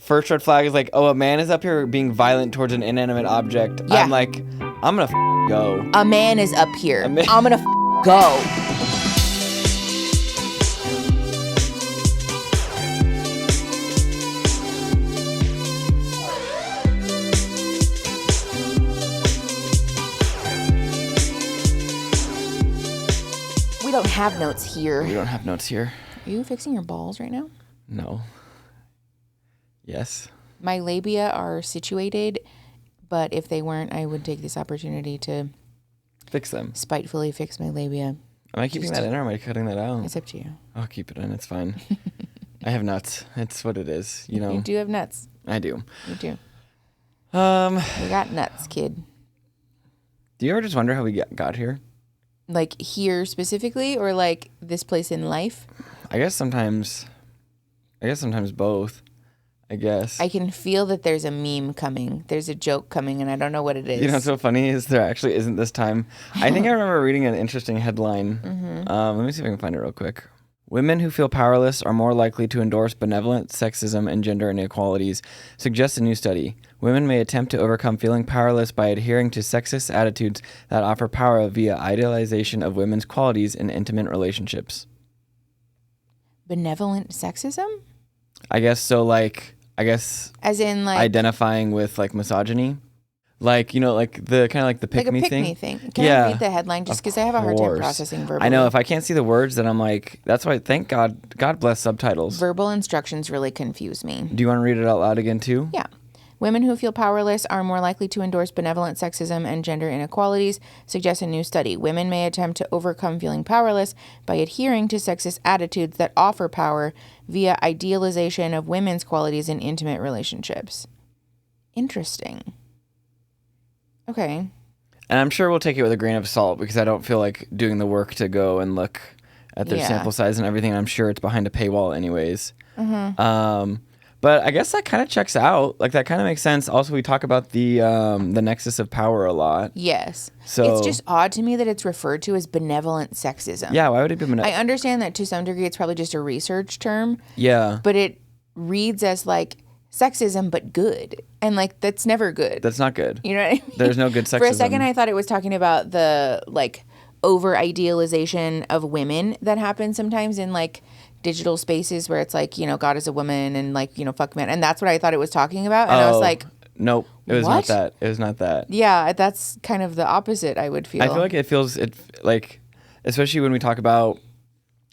first red flag is like, oh, a man is up here being violent towards an inanimate object. Yeah. I'm like, I'm gonna go. A man is up here. I'm gonna go. We don't have notes here. We don't have notes here. Are you fixing your balls right now? No. Yes. My labia are situated, but if they weren't, I would take this opportunity to Fix them. spitefully fix my labia. Am I keeping that in or am I cutting that out? It's up to you. I'll keep it in. It's fine. I have nuts. It's what it is. You know. You do have nuts. I do. You do. You got nuts, kid. Do you ever just wonder how we got here? Like here specifically, or like this place in life? I guess sometimes both. I guess. I can feel that there's a meme coming. There's a joke coming, and I don't know what it is. You know what's so funny is there actually isn't this time. I think I remember reading an interesting headline. Let me see if I can find it real quick. Women who feel powerless are more likely to endorse benevolent sexism and gender inequalities, suggests a new study. Women may attempt to overcome feeling powerless by adhering to sexist attitudes that offer power via idealization of women's qualities in intimate relationships. Benevolent sexism? I guess so, like, as in like identifying with like misogyny. Like, you know, like the kind of like the pick me thing. Can I read the headline just because I have a hard time processing verbally? I know, if I can't see the words, then I'm like, that's why, thank God bless subtitles. Verbal instructions really confuse me. Do you want to read it out loud again too? Yeah. Women who feel powerless are more likely to endorse benevolent sexism and gender inequalities, suggests a new study. Women may attempt to overcome feeling powerless by adhering to sexist attitudes that offer power via idealization of women's qualities in intimate relationships. Interesting. Okay. And I'm sure we'll take it with a grain of salt because I don't feel like doing the work to go and look at their sample size and everything. I'm sure it's behind a paywall anyways. But I guess that kind of checks out. Like, that kind of makes sense. Also, we talk about the nexus of power a lot. Yes. So it's just odd to me that it's referred to as benevolent sexism. Yeah, why would it be benevolent? I understand that to some degree it's probably just a research term. Yeah. But it reads as like sexism but good. And like that's never good. That's not good. You know what I mean? There's no good sexism. For a second I thought it was talking about the like over idealization of women that happens sometimes in like digital spaces where it's like, you know, God is a woman and like, you know, fuck men. And that's what I thought it was talking about. And I was like, nope, it was what? not that. It was not that. Yeah, that's kind of the opposite, I would feel. I feel like it like, especially when we talk about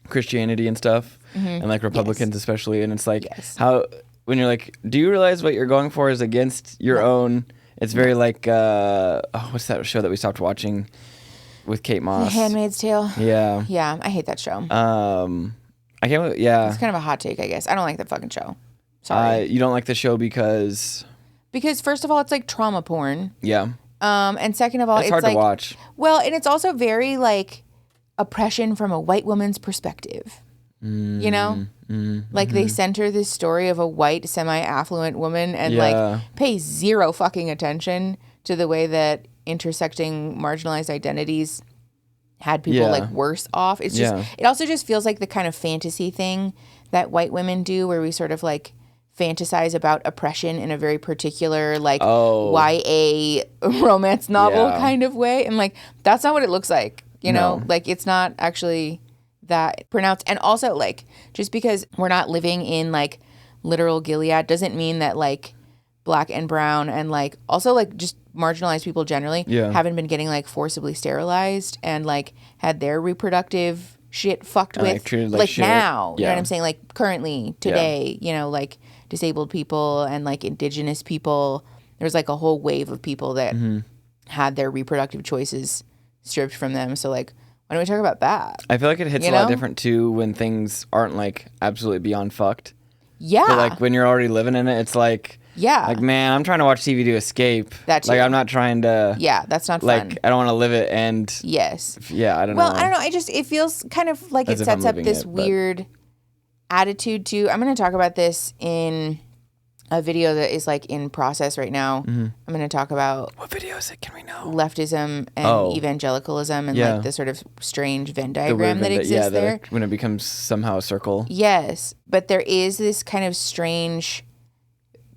Christianity and stuff, and like Republicans especially, and it's like how when you're like, do you realize what you're going for is against your own? It's very like, what's that show that we stopped watching with Kate Moss? The Handmaid's Tale. Yeah. Yeah, I hate that show. I can't. Yeah. It's kind of a hot take, I guess. I don't like that fucking show. Sorry. You don't like the show because first of all, it's like trauma porn. Yeah. And second of all, it's hard like, to watch. Well, and it's also very like oppression from a white woman's perspective. You know? Like they center this story of a white semi-affluent woman and like pay zero fucking attention to the way that intersecting marginalized identities had people like worse off. It's just it also just feels like the kind of fantasy thing that white women do where we sort of like fantasize about oppression in a very particular like YA romance novel kind of way, and like that's not what it looks like, you know? Like it's not actually that pronounced. And also like just because we're not living in like literal Gilead doesn't mean that like Black and brown and like also like just marginalized people generally haven't been getting like forcibly sterilized and like had their reproductive shit fucked with treated like shit. now. You know what I'm saying? Like currently today, you know, like disabled people and like indigenous people. There's like a whole wave of people that had their reproductive choices stripped from them. So like why don't we talk about that? I feel like it hits a lot different too when things aren't like absolutely beyond fucked. Yeah. But like when you're already living in it, it's like like, man, I'm trying to watch TV to escape. That's like I'm not trying to. Yeah, that's not like, fun. I don't want to live it and. Yes. Yeah, I don't know. Well, I don't know. It feels kind of like it sets up this weird attitude too. I'm going to talk about this in a video that is like in process right now. I'm going to talk about what video is it? Can we know? Leftism and evangelicalism and like the sort of strange Venn diagram that exists there. When it becomes somehow a circle. Yes, but there is this kind of strange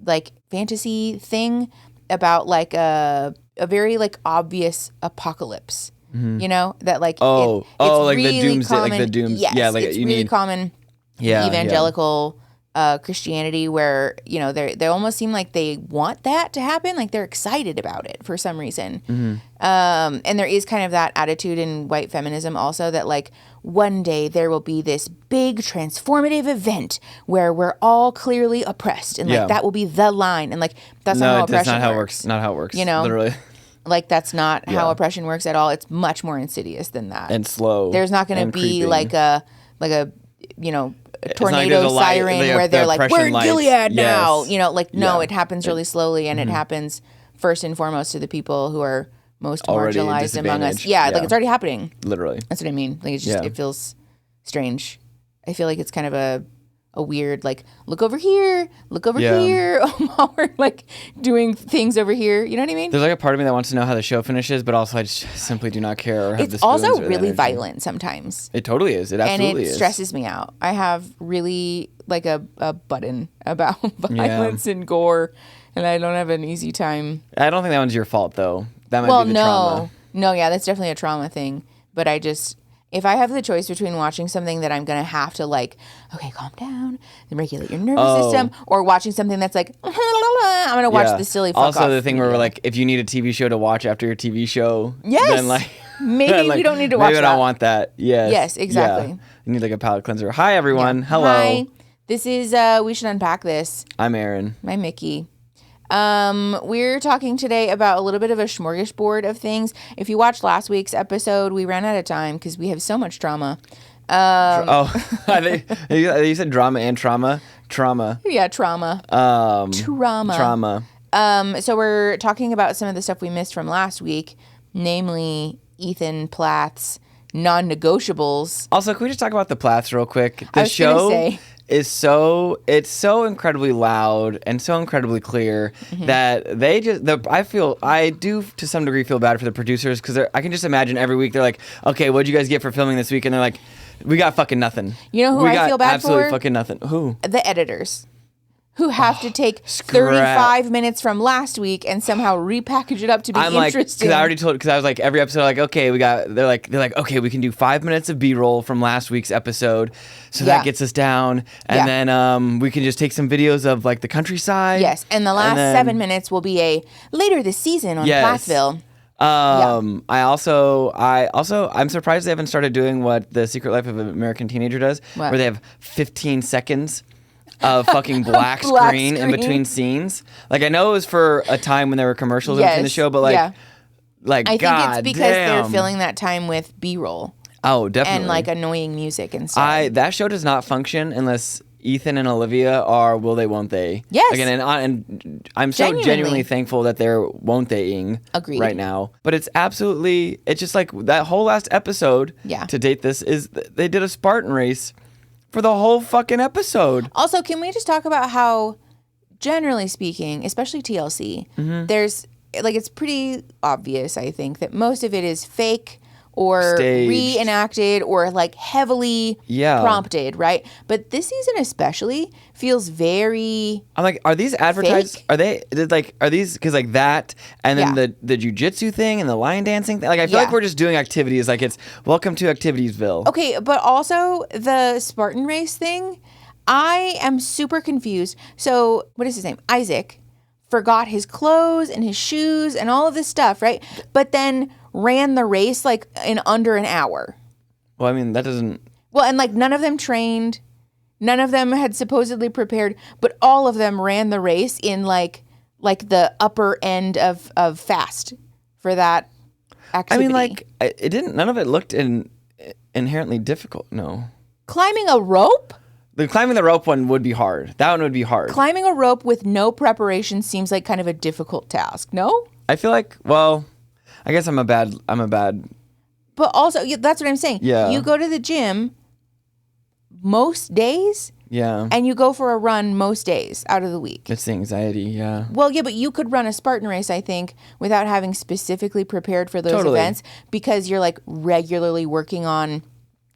like fantasy thing about like a very like obvious apocalypse. You know, that like it's like really the doomsday, common, like the dooms. Yes, yeah, like it's you really need common evangelical Christianity where, you know, they almost seem like they want that to happen, like they're excited about it for some reason. And there is kind of that attitude in white feminism also that like one day there will be this big transformative event where we're all clearly oppressed and like that will be the line, and like that's not how oppression not how it works. Not how it works. You know, literally. Like that's not how oppression works at all. It's much more insidious than that. And slow. There's not going to be creeping. like a you know, a tornado siren where they're like, we're in Gilead now. You know, like no, it happens really slowly, and it happens first and foremost to the people who are most already marginalized among us. Yeah, like it's already happening. Literally. That's what I mean. Like it's just it feels strange. I feel like it's kind of a weird like look over here while we're like doing things over here. You know what I mean? There's like a part of me that wants to know how the show finishes, but also I just simply do not care. Or have it's also really violent sometimes. It totally is. It absolutely is. And it stresses me out. I have really like a button about violence and gore, and I don't have an easy time. I don't think that one's your fault though. That might be the trauma. No, yeah, that's definitely a trauma thing. But I just, if I have the choice between watching something that I'm going to have to like, okay, calm down and regulate your nervous system, or watching something that's like, I'm going to watch the silly fuck Also off the thing video. where we're like, if you need a TV show to watch after your TV show, yes, then like, maybe we don't need to watch that. Maybe I don't want that. Yes, exactly. Yeah. You need like a palate cleanser. Hi, everyone. Hello. Hi. This is, we should unpack this. I'm Aaron. I'm Mickey. We're talking today about a little bit of a smorgasbord of things. If you watched last week's episode, we ran out of time because we have so much trauma. I think you said drama and trauma. Trauma. Yeah, trauma. Trauma. So we're talking about some of the stuff we missed from last week, namely Ethan Plath's Non-Negotiables. Also, can we just talk about the Plaths real quick? I was gonna say. It's so incredibly loud and so incredibly clear that I do to some degree feel bad for the producers, because I can just imagine every week they're like, okay, what'd you guys get for filming this week? And they're like, we got fucking nothing. You know who I feel bad absolutely for? Fucking nothing. Who? The editors. Who have to take 35 minutes from last week and somehow repackage it up to be interesting. Because I was like, every episode, like, okay, they're like, okay, we can do 5 minutes of B-roll from last week's episode. So that gets us down. And then we can just take some videos of like the countryside. Yes. And the last 7 minutes will be a later this season on Plathville. I'm surprised they haven't started doing what The Secret Life of an American Teenager does, where they have 15 seconds of fucking black screen in between scenes. Like, I know it was for a time when there were commercials in between the show, but I think it's because they're filling that time with B-roll. Oh, definitely. And like annoying music and stuff. That show does not function unless Ethan and Olivia are will they, won't they? Yes. Again, and I'm so genuinely thankful that they're won't they-ing right now. But it's just like that whole last episode to date this is they did a Spartan race for the whole fucking episode. Also, can we just talk about how, generally speaking, especially TLC, there's, like, it's pretty obvious, I think, that most of it is fake or staged, reenacted or, like, heavily prompted, right? But this season especially feels very I'm like, are these advertised? Fake? Are these, because like that, and then the jujitsu thing and the line dancing thing? Like, I feel like we're just doing activities, like it's welcome to Activitiesville. Okay, but also the Spartan race thing, I am super confused. So, what is his name? Isaac forgot his clothes and his shoes and all of this stuff, right? But then ran the race like in under an hour. Well, I mean, that doesn't... Well, and like none of them trained. None of them had supposedly prepared, but all of them ran the race in like the upper end of fast for that activity. I mean, like, it didn't... None of it looked inherently difficult, no. Climbing a rope? The climbing the rope one would be hard. That one would be hard. Climbing a rope with no preparation seems like kind of a difficult task, no? I feel like, well, I guess I'm a bad... But also, that's what I'm saying. Yeah. You go to the gym most days. Yeah. And you go for a run most days out of the week. It's the anxiety, yeah. Well, yeah, but you could run a Spartan race, I think, without having specifically prepared for those events, because you're like regularly working on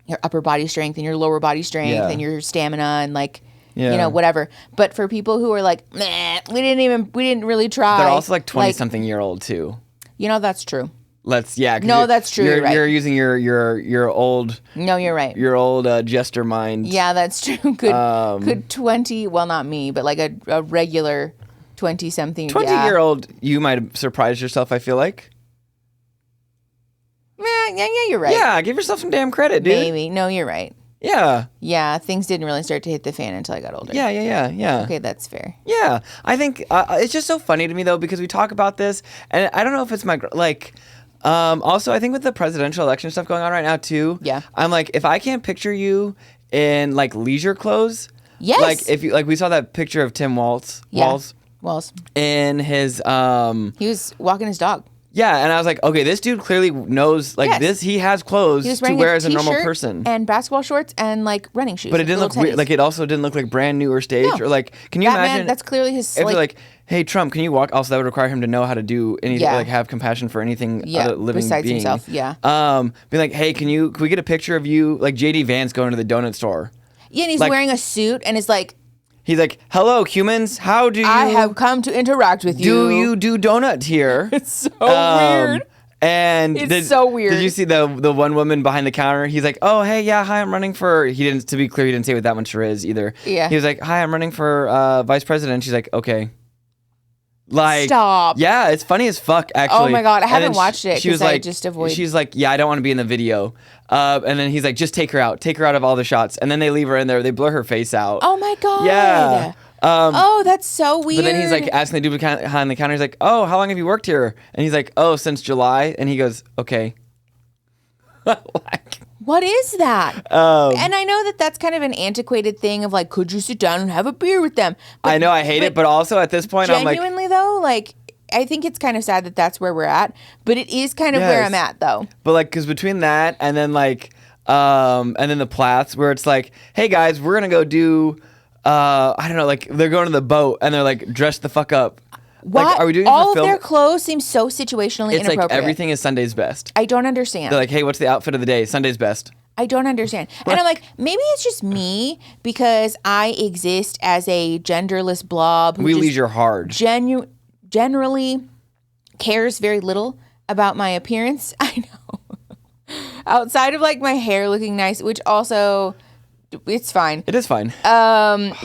your upper body strength and your lower body strength and your stamina and like whatever. But for people who are like, meh, we didn't really try. They're also like 20-something year old too. That's true. No, that's true. You're, you're right. You're using your old. No, you're right. Your old jester mind. Yeah, that's true. Could 20? Well, not me, but like a regular 20-something. 20-year-old, you might have surprised yourself. I feel like. Yeah, you're right. Yeah, give yourself some damn credit, dude. Maybe. No, you're right. Yeah. Yeah, things didn't really start to hit the fan until I got older. Yeah. Okay, that's fair. Yeah, I think it's just so funny to me though because we talk about this, and I don't know if it's my like. Also, I think with the presidential election stuff going on right now too. Yeah. I'm like, if I can't picture you in like leisure clothes. Yes. Like if you we saw that picture of Tim Walz. Walz. In his He was walking his dog. Yeah, and I was like, okay, this dude clearly knows this. He has clothes to wear as a normal person, and basketball shorts and like running shoes. But it didn't look weird. Like it also didn't look like brand new or staged or like. Can you imagine? Man, that's clearly his. If they're like, hey Trump, can you walk? Also, that would require him to know how to do anything, like have compassion for anything other living besides being. himself. Yeah. Be like, hey, can we get a picture of you like JD Vance going to the donut store? Yeah, and he's wearing a suit and is like. He's like, hello, humans. How do you? I have come to interact with you. Do you do donuts here? It's so weird. And it's so weird. Did you see the one woman behind the counter? He's like, oh, hey, yeah, hi, I'm running for. He didn't. To be clear, he didn't say with that much riz either. Yeah. He was like, hi, I'm running for vice president. She's like, okay. Like, stop. Yeah, it's funny as fuck. Actually. Oh my god, I haven't watched it. She was like, just avoid. She's like, yeah, I don't want to be in the video. And then he's like, just take her out of all the shots. And then they leave her in there. They blur her face out. Oh my god. Yeah. That's so weird. But then he's like asking the dude behind the counter. He's like, "Oh, how long have you worked here?" And he's like, "Oh, since July." And he goes, "Okay." What is that? And I know that that's kind of an antiquated thing of like, could you sit down and have a beer with them? But, I know I hate it, but also at this point, I'm like, genuinely though, like. I think it's kind of sad that that's where we're at, but it is kind of where I'm at though. But like, because between that and then like, and then the Plaths, where it's like, hey guys, we're gonna go do. I don't know, like they're going to the boat and they're like dressed the fuck up. What? Like, are we doing all it for of film? their clothes seem so situationally it's inappropriate. Like everything is Sunday's best. I don't understand. They're like, hey, what's the outfit of the day? Sunday's best. I don't understand. And I'm like, maybe it's just me because I exist as a genderless blob. We leisure hard. Generally cares very little about my appearance. I know. Outside of like my hair looking nice, which also... It's fine. It is fine.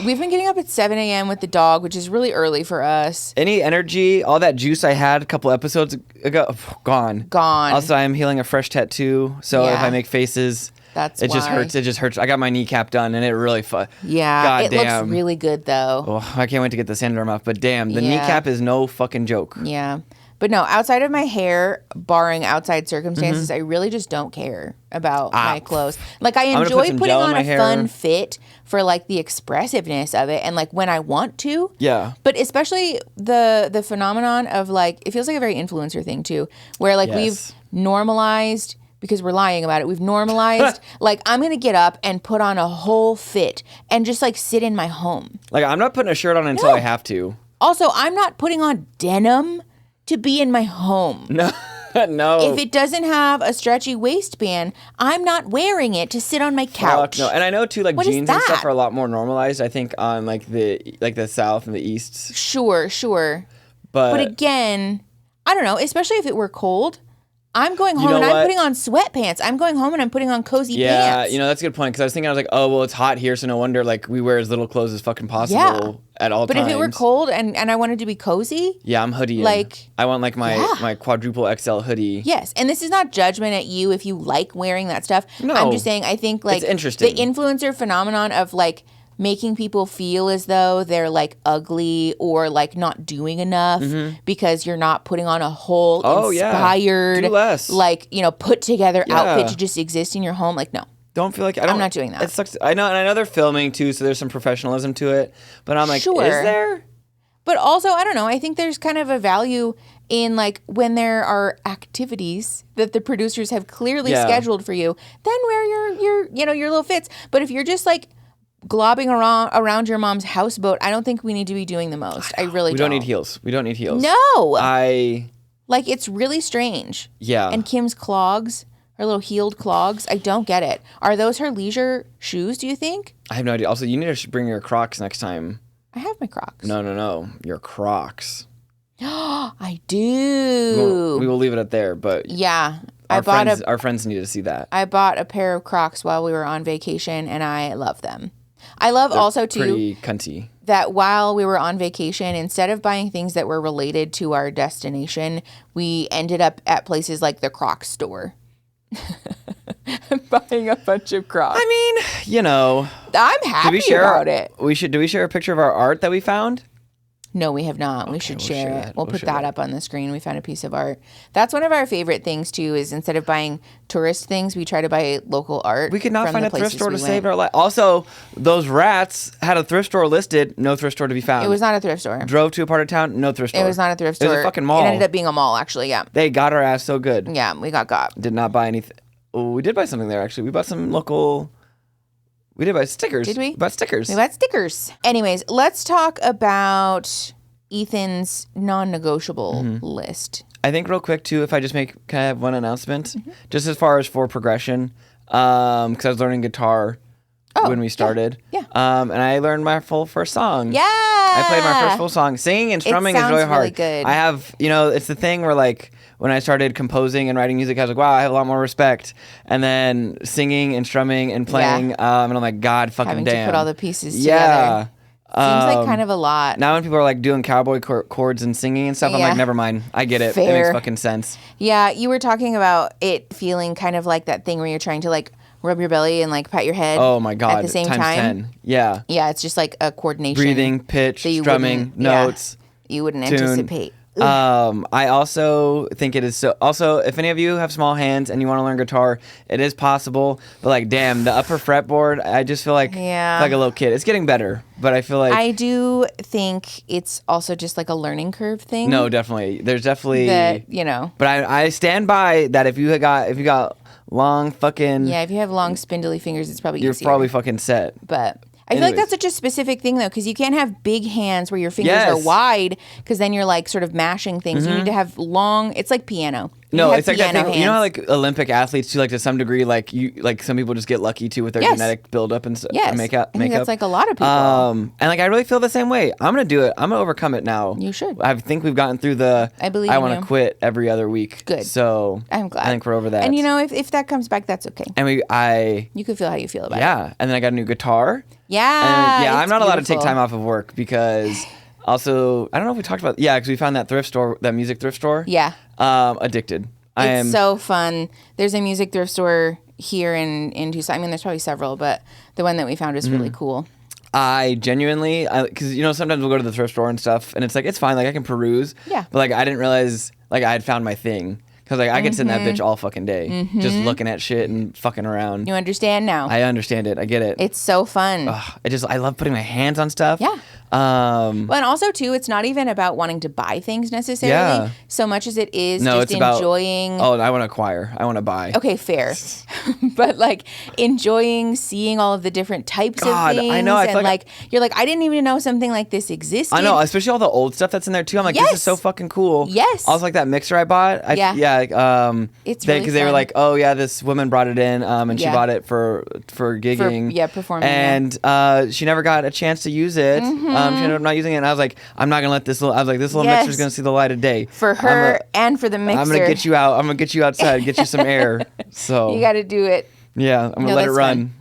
We've been getting up at 7 a.m. with the dog, which is really early for us. Any energy, all that juice I had a couple episodes ago, gone. Also, I'm healing a fresh tattoo, so if I make faces, it just hurts. It just hurts. I got my kneecap done, and it really Yeah, God it damn. looks really good though. Oh, I can't wait to get the sandworm off. But damn, the kneecap is no fucking joke. Yeah. But no, outside of my hair, barring outside circumstances, I really just don't care about my clothes. Like I enjoy putting on a fun fit for like the expressiveness of it and like when I want to. Yeah. But especially the phenomenon of like, it feels like a very influencer thing too, where like we've normalized, because we're lying about it, we've normalized like I'm going to get up and put on a whole fit and just like sit in my home. Like I'm not putting a shirt on until I have to. Also, I'm not putting on denim to be in my home. No. No. If it doesn't have a stretchy waistband, I'm not wearing it to sit on my couch. No. And I know too, like jeans and stuff are a lot more normalized, I think, on like the South and the East. Sure. But again, I don't know, especially if it were cold. I'm going home and I'm putting on sweatpants. I'm going home and I'm putting on cozy pants. Yeah, that's a good point. Because I was like, oh, well, it's hot here, so no wonder like we wear as little clothes as fucking possible at all times. But if it were cold and I wanted to be cozy. Yeah, I'm hoodieing. Like, I want like my quadruple XL hoodie. Yes, and this is not judgment at you if you like wearing that stuff. No. I'm just saying I think like it's interesting. The influencer phenomenon of like making people feel as though they're like ugly or like not doing enough because you're not putting on a whole inspired, do less. like, put together outfit to just exist in your home. Like, no. Don't feel like I'm not doing that. It sucks. I know they're filming too, so there's some professionalism to it. But I'm like, is there? But also, I don't know. I think there's kind of a value in like when there are activities that the producers have clearly scheduled for you, then wear your little fits. But if you're just like globbing around your mom's houseboat, I don't think we need to be doing the most. I really don't. We don't need heels. We don't need heels. No. Like, it's really strange. Yeah. And Kim's clogs Her little heeled clogs. I don't get it. Are those her leisure shoes, do you think? I have no idea. Also, you need to bring your Crocs next time. I have my Crocs. No. Your Crocs. I do. We will leave it at there, but yeah. our friends need to see that. I bought a pair of Crocs while we were on vacation, and I love them. I love They're also, too, pretty cunty. That while we were on vacation, instead of buying things that were related to our destination, we ended up at places like the Crocs store. Buying a bunch of Crocs. I mean, I'm happy about it. Do we share a picture of our art that we found? No, we have not. We should share it. We'll put that up on the screen. We found a piece of art. That's one of our favorite things, too, is instead of buying tourist things, we try to buy local art. We could not find a thrift store to save our life. Also, those rats had a thrift store listed. No thrift store to be found. It was not a thrift store. Drove to a part of town. No thrift store. It was not a thrift store. It was a fucking mall. It ended up being a mall, actually, yeah. They got our ass so good. Yeah, we got. Did not buy anything. Oh, we did buy something there, actually. We bought some local... We did buy stickers. Did we? We bought stickers. We bought stickers. Anyways, let's talk about Ethan's non-negotiable list. I think real quick, too, if I just can I have one announcement? Just as far as for progression, because I was learning guitar when we started. Yeah. And I learned my first song. Yeah. I played my first full song. Singing and strumming is really hard. Really good. I have, it's the thing where, like, when I started composing and writing music, I was like, wow, I have a lot more respect. And then singing and strumming and playing, and I'm like, God fucking Having damn. to put all the pieces together. Seems like kind of a lot. Now when people are like doing cowboy chords and singing and stuff, I'm like, never mind. I get it. Fair. It makes fucking sense. Yeah, you were talking about it feeling kind of like that thing where you're trying to like rub your belly and like pat your head. Oh my God. At the same times time. 10. Yeah. Yeah, it's just like a coordination. Breathing, pitch, strumming, notes. You wouldn't tune. anticipate. I also think it is so. Also, if any of you have small hands and you want to learn guitar, it is possible. But like, damn, the upper fretboard, I just feel like like a little kid. It's getting better, but I feel like I do think it's also just like a learning curve thing. No, definitely. There's definitely that But I stand by that. If you got long fucking if you have long spindly fingers, it's probably you're easier. probably fucking set. But I feel like that's such a specific thing, though, because you can't have big hands where your fingers are wide, because then you're like sort of mashing things. You need to have long. It's like piano. No, it's like that thing. Hands. You know how like Olympic athletes too, like to some degree, like some people just get lucky too with their genetic buildup and stuff. Yes, makeup. I think that's like a lot of people. And like I really feel the same way. I'm gonna do it. I'm gonna overcome it now. You should. I think we've gotten through the. I believe I want to quit every other week. Good. So I'm glad. I think we're over that. And if that comes back, that's okay. And you could feel how you feel about it. Yeah, and then I got a new guitar. Yeah. And I'm not allowed to take time off of work because. Also, I don't know if we talked about because we found that thrift store, that music thrift store. Yeah. Addicted. It's so fun. There's a music thrift store here in Tucson. I mean, there's probably several, but the one that we found is really cool. I genuinely, because sometimes we'll go to the thrift store and stuff, and it's like it's fine, like I can peruse. Yeah. But like I didn't realize like I had found my thing. Because like I could sit in that bitch all fucking day, just looking at shit and fucking around. You understand now? I understand it. I get it. It's so fun. I love putting my hands on stuff. Yeah. Well, and also too, it's not even about wanting to buy things necessarily, so much as it is just enjoying. I want to acquire. I want to buy. Okay, fair. But like enjoying seeing all of the different types of things. I know. I and like you're like, I didn't even know something like this existed. I know, especially all the old stuff that's in there too. I'm like, this is so fucking cool. Yes. Also like that mixer I bought. It's really because they were like, oh yeah, this woman brought it in, and she bought it for gigging, performing, and she never got a chance to use it. She ended up not using it, and I was like, I'm not gonna let this little. I was like, this little mixer's gonna see the light of day for her and for the mixer. I'm gonna get you out. I'm gonna get you outside, get you some air. So you got to do it. Yeah, I'm gonna let it run.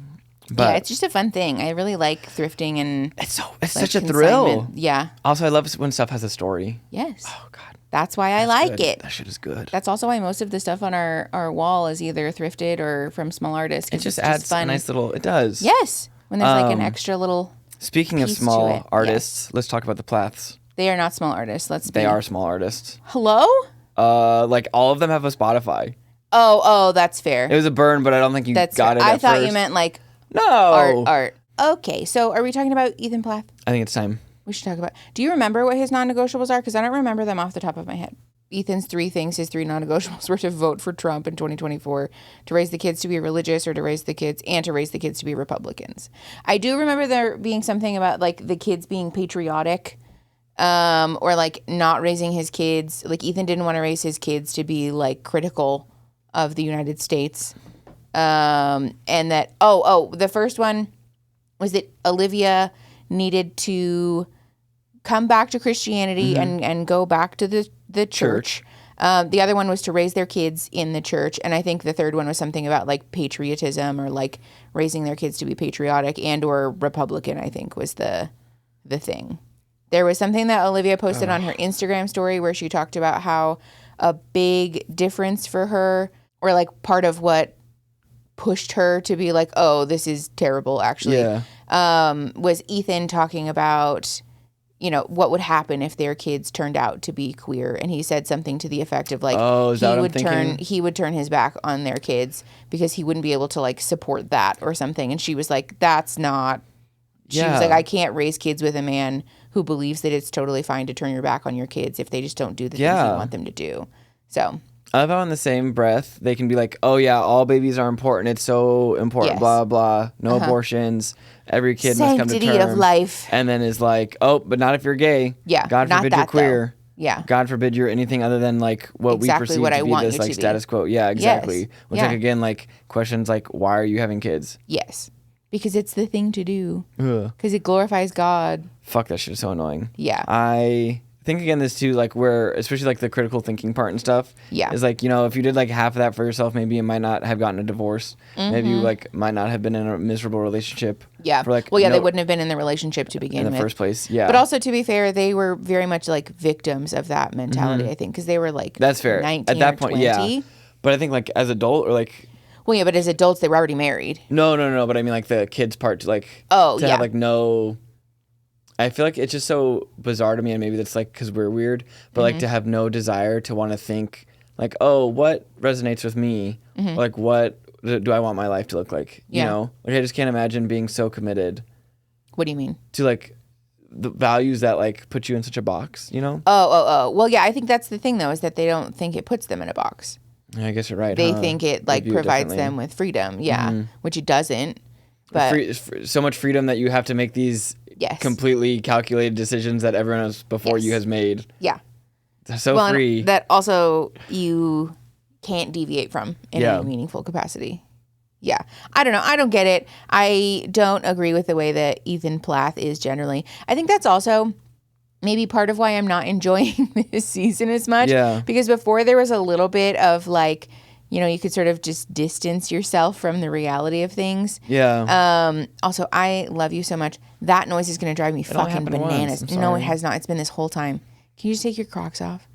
But it's just a fun thing. I really like thrifting, and it's such a thrill. Yeah. Also, I love when stuff has a story. Yes. Oh God. That's why I like it. That shit is good. That's also why most of the stuff on our wall is either thrifted or from small artists. It just adds a nice little. It does. Yes. When there's like an extra little. Speaking of small artists, let's talk about the Plaths. They are not small artists. They are small artists. Hello? Like all of them have a Spotify. Oh, that's fair. It was a burn, but I don't think you got it. I thought you meant like art. Okay, so are we talking about Ethan Plath? I think it's time. We should talk about. Do you remember what his non-negotiables are? Because I don't remember them off the top of my head. Ethan's three non-negotiables were to vote for Trump in 2024, to raise the kids to be religious, or to raise the kids to be Republicans. I do remember there being something about like the kids being patriotic, or like not raising his kids. Like Ethan didn't want to raise his kids to be like critical of the United States. And that, the first one was that Olivia needed to come back to Christianity and go back to the church. The other one was to raise their kids in the church. And I think the third one was something about like patriotism or like raising their kids to be patriotic and or Republican, I think was the thing. There was something that Olivia posted on her Instagram story where she talked about how a big difference for her, or like part of what pushed her to be like, oh, this is terrible actually, was Ethan talking about, you know, what would happen if their kids turned out to be queer. And he said something to the effect of like, he would turn his back on their kids because he wouldn't be able to like support that or something. And she was like, that's not, she was like, I can't raise kids with a man who believes that it's totally fine to turn your back on your kids if they just don't do the things you want them to do. So I love how in the same breath they can be like, oh yeah, all babies are important. It's so important, blah, blah, no abortions. Every kid must come to term. Sanctity of life. And then is like, oh, but not if you're gay. Yeah. God forbid you're queer. Though. Yeah. God forbid you're anything other than like what we perceive to be this like status quo. Yeah, exactly. Yes. Which like again, like questions like, why are you having kids? Yes. Because it's the thing to do. Because it glorifies God. Fuck, that shit is so annoying. Yeah. I think again this too, like where especially like the critical thinking part and stuff is like, you know, if you did like half of that for yourself, maybe you might not have gotten a divorce. Maybe you like might not have been in a miserable relationship. Yeah. For like, they wouldn't have been in the relationship to begin with. In the first place. Yeah. But also to be fair, they were very much like victims of that mentality, I think, because they were like that's fair. 19 at that or point, 20. yeah. But I think like as adult or like well, yeah, but as adults they were already married. No. But I mean like the kids part to like to have like no. I feel like it's just so bizarre to me, and maybe that's like because we're weird, but like to have no desire to want to think like, oh, what resonates with me? Or, like what do I want my life to look like? You know, like I just can't imagine being so committed. What do you mean? To like the values that like put you in such a box, you know? Oh. Well, yeah, I think that's the thing though, is that they don't think it puts them in a box. I guess you're right. They think it like provides them with freedom, which it doesn't. But so much freedom that you have to make these completely calculated decisions that everyone else before you has made. Yeah. So free. That also you can't deviate from in any meaningful capacity. Yeah. I don't know. I don't get it. I don't agree with the way that Ethan Plath is generally. I think that's also maybe part of why I'm not enjoying this season as much. Yeah. Because before there was a little bit of like, you know, you could sort of just distance yourself from the reality of things. Yeah. Also, I love you so much. That noise is going to drive me fucking bananas. No, it has not. It's been this whole time. Can you just take your Crocs off?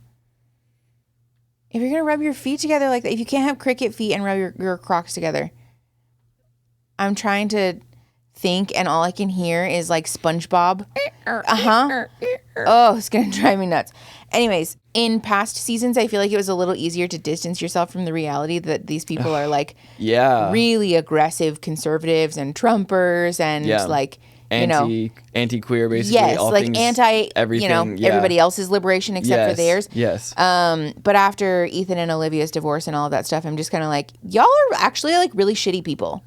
If you're going to rub your feet together like that, if you can't have cricket feet and rub your Crocs together. I'm trying to think and all I can hear is like SpongeBob. Oh, it's going to drive me nuts. Anyways, in past seasons, I feel like it was a little easier to distance yourself from the reality that these people are like really aggressive conservatives and Trumpers and like, you know, anti-queer basically. Yes, all like things, everything, you know, everybody else's liberation except for theirs. Yes. But after Ethan and Olivia's divorce and all of that stuff, I'm just kind of like, y'all are actually like really shitty people.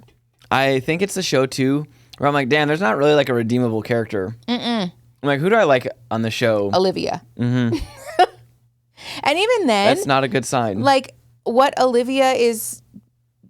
I think it's the show too, where I'm like, damn, there's not really like a redeemable character. I'm like, who do I like on the show? Olivia. And even then, that's not a good sign. Like what Olivia is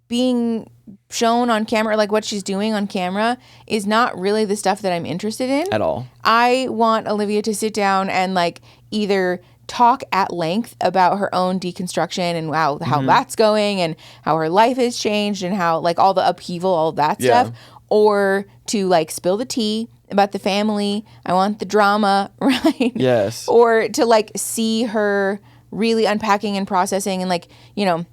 being shown on camera, like what she's doing on camera, is not really the stuff that I'm interested in at all. I want Olivia to sit down and like either talk at length about her own deconstruction and how that's going and how her life has changed and how like all the upheaval, all that stuff, or to like spill the tea about the family. I want the drama, right? Yes. Or to like see her really unpacking and processing and like, you know,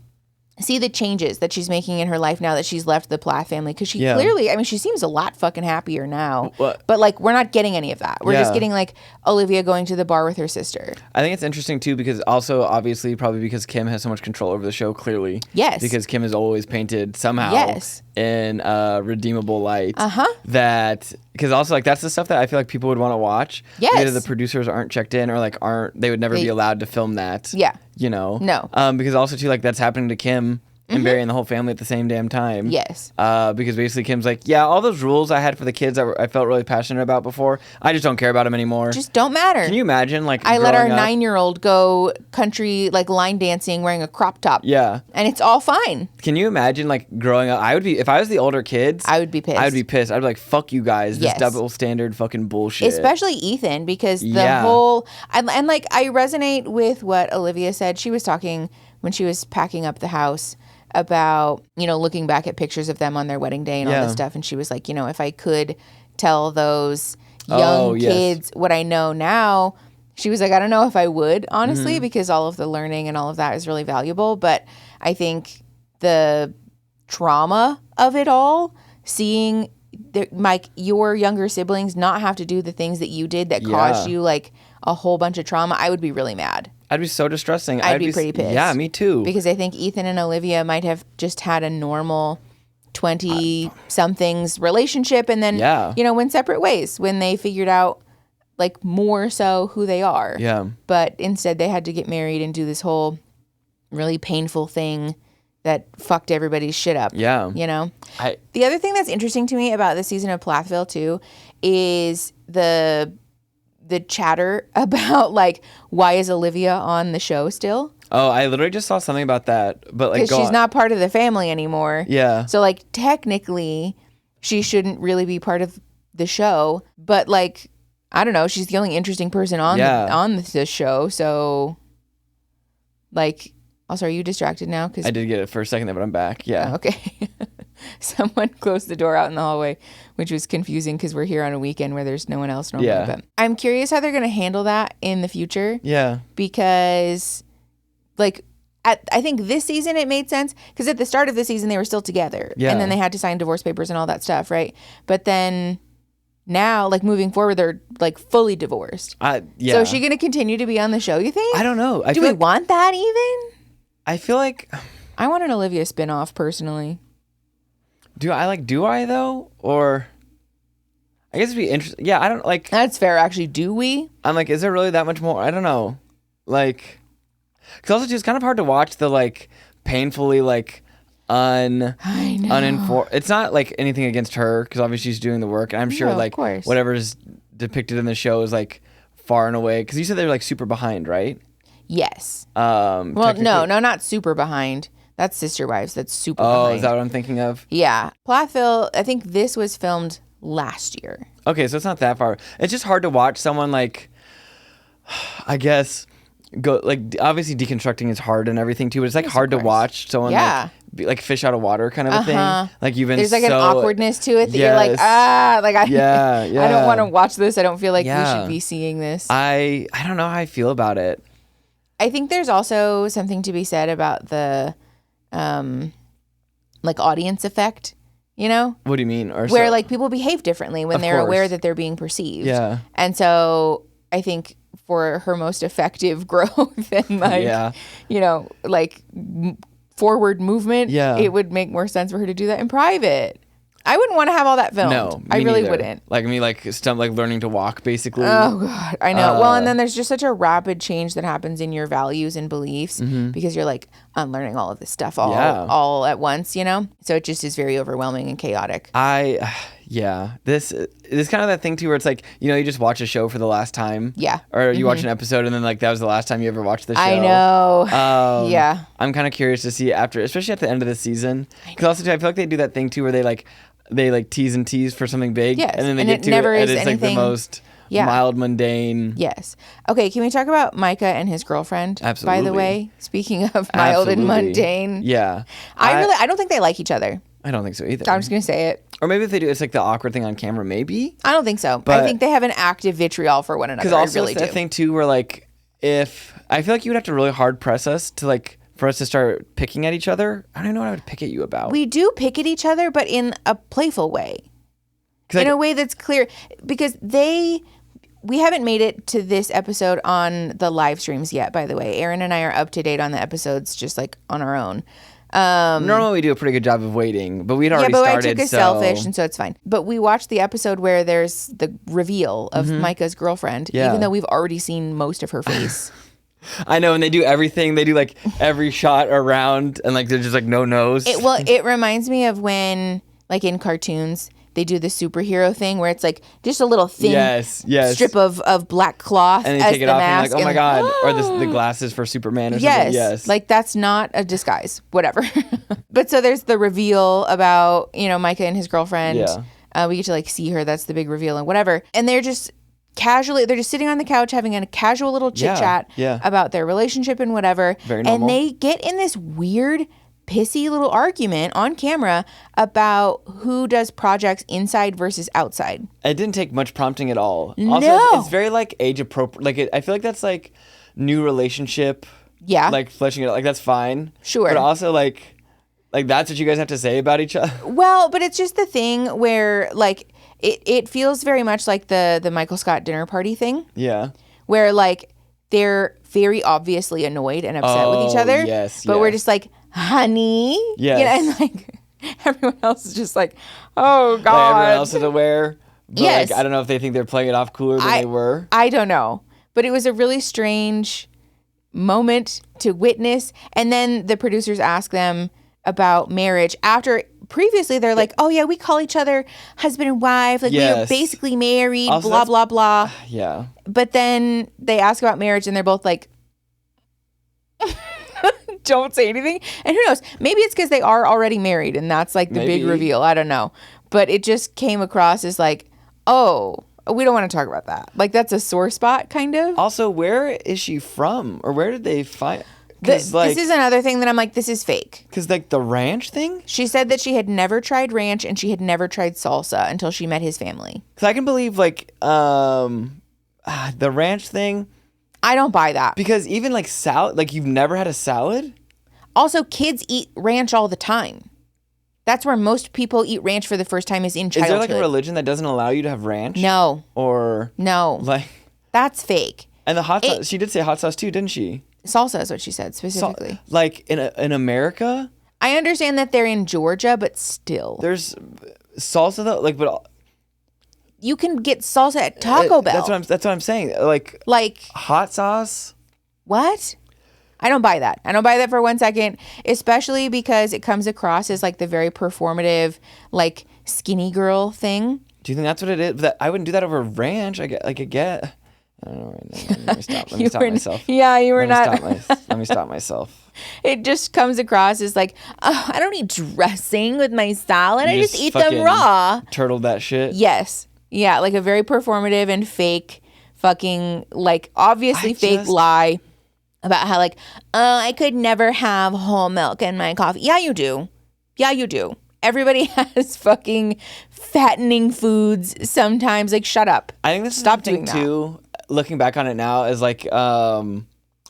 see the changes that she's making in her life now that she's left the Plath family. Because she clearly, I mean, she seems a lot fucking happier now. But like, we're not getting any of that. We're just getting like Olivia going to the bar with her sister. I think it's interesting too because also obviously probably because Kim has so much control over the show clearly. Yes. Because Kim is always painted somehow in a redeemable light. That, because also like that's the stuff that I feel like people would want to watch. Yes. Either the producers aren't checked in or like they would never be allowed to film that. Yeah. You know? No. Because also too like that's happening to Kim and burying the whole family at the same damn time. Yes. Because basically Kim's like, yeah, all those rules I had for the kids that I felt really passionate about before, I just don't care about them anymore. Just don't matter. Can you imagine, like, I let our growing up- 9-year-old go country, like, line dancing wearing a crop top. Yeah. And it's all fine. Can you imagine, like, growing up? I would be, if I was the older kids, I would be pissed. I'd be pissed. I'd be like, fuck you guys. This Yes. double standard fucking bullshit. Especially Ethan, because the whole, and like, I resonate with what Olivia said. She was talking when she was packing up the house about, you know, looking back at pictures of them on their wedding day and all this stuff. And she was like, you know, if I could tell those young kids what I know now, she was like, I don't know if I would, honestly, because all of the learning and all of that is really valuable. But I think the trauma of it all, seeing your younger siblings not have to do the things that you did that caused you like a whole bunch of trauma, I would be really mad. I'd be so distressing. I'd be pretty pissed. Yeah, me too. Because I think Ethan and Olivia might have just had a normal 20-somethings relationship and then, you know, went separate ways when they figured out, like, more so who they are. Yeah. But instead they had to get married and do this whole really painful thing that fucked everybody's shit up. Yeah. You know? The other thing that's interesting to me about this season of Plathville, too, is the chatter about, like, why is Olivia on the show still? Oh, I literally just saw something about that. But, like, because she's not part of the family anymore. Yeah. So, like, technically, she shouldn't really be part of the show. But, like, I don't know. She's the only interesting person on the show. So, like, also, are you distracted now? I did get it for a second there, but I'm back. Yeah. Oh, okay. Someone closed the door out in the hallway, which was confusing because we're here on a weekend where there's no one else normally. Yeah. But I'm curious how they're going to handle that in the future. Yeah. Because, like, I think this season it made sense because at the start of the season they were still together. Yeah. And then they had to sign divorce papers and all that stuff, right? But then now, like, moving forward, they're, like, fully divorced. Yeah. So is she going to continue to be on the show, you think? I don't know. Do we want that even? I feel like... I want an Olivia spinoff, personally. Do I though? Or I guess it'd be interesting. Yeah, I don't like. That's fair, actually. Do we? I'm like, is there really that much more? I don't know. Like, because also, it's kind of hard to watch the, like, painfully, like, uninformed. It's not, like, anything against her, because obviously she's doing the work. And I'm sure, like, whatever's depicted in the show is, like, far and away. Because you said they're, like, super behind, right? Yes. Well, no, not super behind. That's Sister Wives. That's super behind. Oh, is that what I'm thinking of? Yeah. Plathville, I think this was filmed last year. Okay, so it's not that far. It's just hard to watch someone, like, I guess, go, like, obviously deconstructing is hard and everything too, but it's, like, hard to watch someone, like, be, like, fish out of water kind of a thing. Like, you've been There's, like, an awkwardness to it that you're like, like, I don't want to watch this. I don't feel like we should be seeing this. I don't know how I feel about it. I think there's also something to be said about the like, audience effect, you know? What do you mean? Where like people behave differently when they're aware that they're being perceived. Yeah. And so I think for her most effective growth and, like, you know, like, forward movement, it would make more sense for her to do that in private. I wouldn't want to have all that filmed. No, I really wouldn't. Like me, like learning to walk, basically. Oh God, I know. Well, and then there's just such a rapid change that happens in your values and beliefs because you're like unlearning all of this stuff all at once, you know. So it just is very overwhelming and chaotic. This is kind of that thing too, where it's like, you know, you just watch a show for the last time, or you watch an episode and then, like, that was the last time you ever watched the show. I know. Yeah, I'm kind of curious to see after, especially at the end of the season, because also too, I feel like they do that thing too, where they tease and tease for something big, and then they get to it, and it's like the most mild, mundane. Yes. Okay, can we talk about Micah and his girlfriend? Absolutely. By the way, speaking of mild and mundane. Yeah. I don't think they like each other. I don't think so either. I'm just going to say it. Or maybe if they do, it's like the awkward thing on camera, maybe? I don't think so. But I think they have an active vitriol for one another. Because also I really it's that thing too where, like, if... I feel like you would have to really hard press us to, like, for us to start picking at each other. I don't know what I would pick at you about. We do pick at each other, but in a playful way. In a way that's clear. Because we haven't made it to this episode on the live streams yet, by the way. Aaron and I are up to date on the episodes just, like, on our own. Normally we do a pretty good job of waiting, but we'd already started. I took a selfish, and so it's fine. But we watched the episode where there's the reveal of Micah's girlfriend, even though we've already seen most of her face. I know, and they do everything. They do like every shot around, and like there's just like no nose. It reminds me of when, like in cartoons, they do the superhero thing where it's like just a little thin strip of black cloth and they take it off and like, oh my God. Or the glasses for Superman or something. Yes. Like that's not a disguise. Whatever. But so there's the reveal about, Micah and his girlfriend. Yeah. We get to like see her. That's the big reveal and whatever. And they're just sitting on the couch having a casual little chit chat about their relationship and whatever. Very normal. And they get in this weird pissy little argument on camera about who does projects inside versus outside. It didn't take much prompting at all. No. Also, it's very like age appropriate. Like I feel like that's like new relationship. Yeah. Like fleshing it out. Like that's fine. Sure. But also like that's what you guys have to say about each other. Well, but it's just the thing where like it feels very much like the Michael Scott dinner party thing. Yeah. Where like they're very obviously annoyed and upset with each other. Yes. But we're just like, honey. Yes. And like everyone else is just like, oh God. Like everyone else is aware. But yes. like I don't know if they think they're playing it off cooler than they were. I don't know. But it was a really strange moment to witness. And then the producers ask them about marriage after previously they're like, oh yeah, we call each other husband and wife. Like we are basically married, also, blah, blah, blah. Yeah. But then they ask about marriage and they're both like, don't say anything. And who knows? Maybe it's because they are already married and that's like the big reveal. I don't know. But it just came across as like, oh, we don't want to talk about that. Like that's a sore spot kind of. Also, where is she from? Or where did they find... This is another thing that I'm like, this is fake. Because like the ranch thing? She said that she had never tried ranch and she had never tried salsa until she met his family. Because I can believe like the ranch thing. I don't buy that. Because even like salad, like you've never had a salad? Also, kids eat ranch all the time. That's where most people eat ranch for the first time is in childhood. Is there like a religion that doesn't allow you to have ranch? No. Or... No. Like... That's fake. And the hot sauce, she did say hot sauce too, didn't she? Salsa is what she said specifically. Like in America? I understand that they're in Georgia, but still. There's salsa though, like, but... You can get salsa at Taco Bell. That's what I'm saying. Like hot sauce? What? I don't buy that. I don't buy that for 1 second, especially because it comes across as like the very performative, like skinny girl thing. Do you think that's what it is? I wouldn't do that over ranch. I get. I don't know right now. Let me stop. Let me stop myself. Yeah, you were not. Let me stop myself. It just comes across as like, oh, I don't eat dressing with my salad. I just eat them raw. Turtled that shit. Yes. Yeah, like a very performative and fake fucking, like obviously fake lie. About how like, I could never have whole milk in my coffee. Yeah, you do. Yeah, you do. Everybody has fucking fattening foods sometimes. Like, shut up. I think this Stop is something too, looking back on it now, is like, I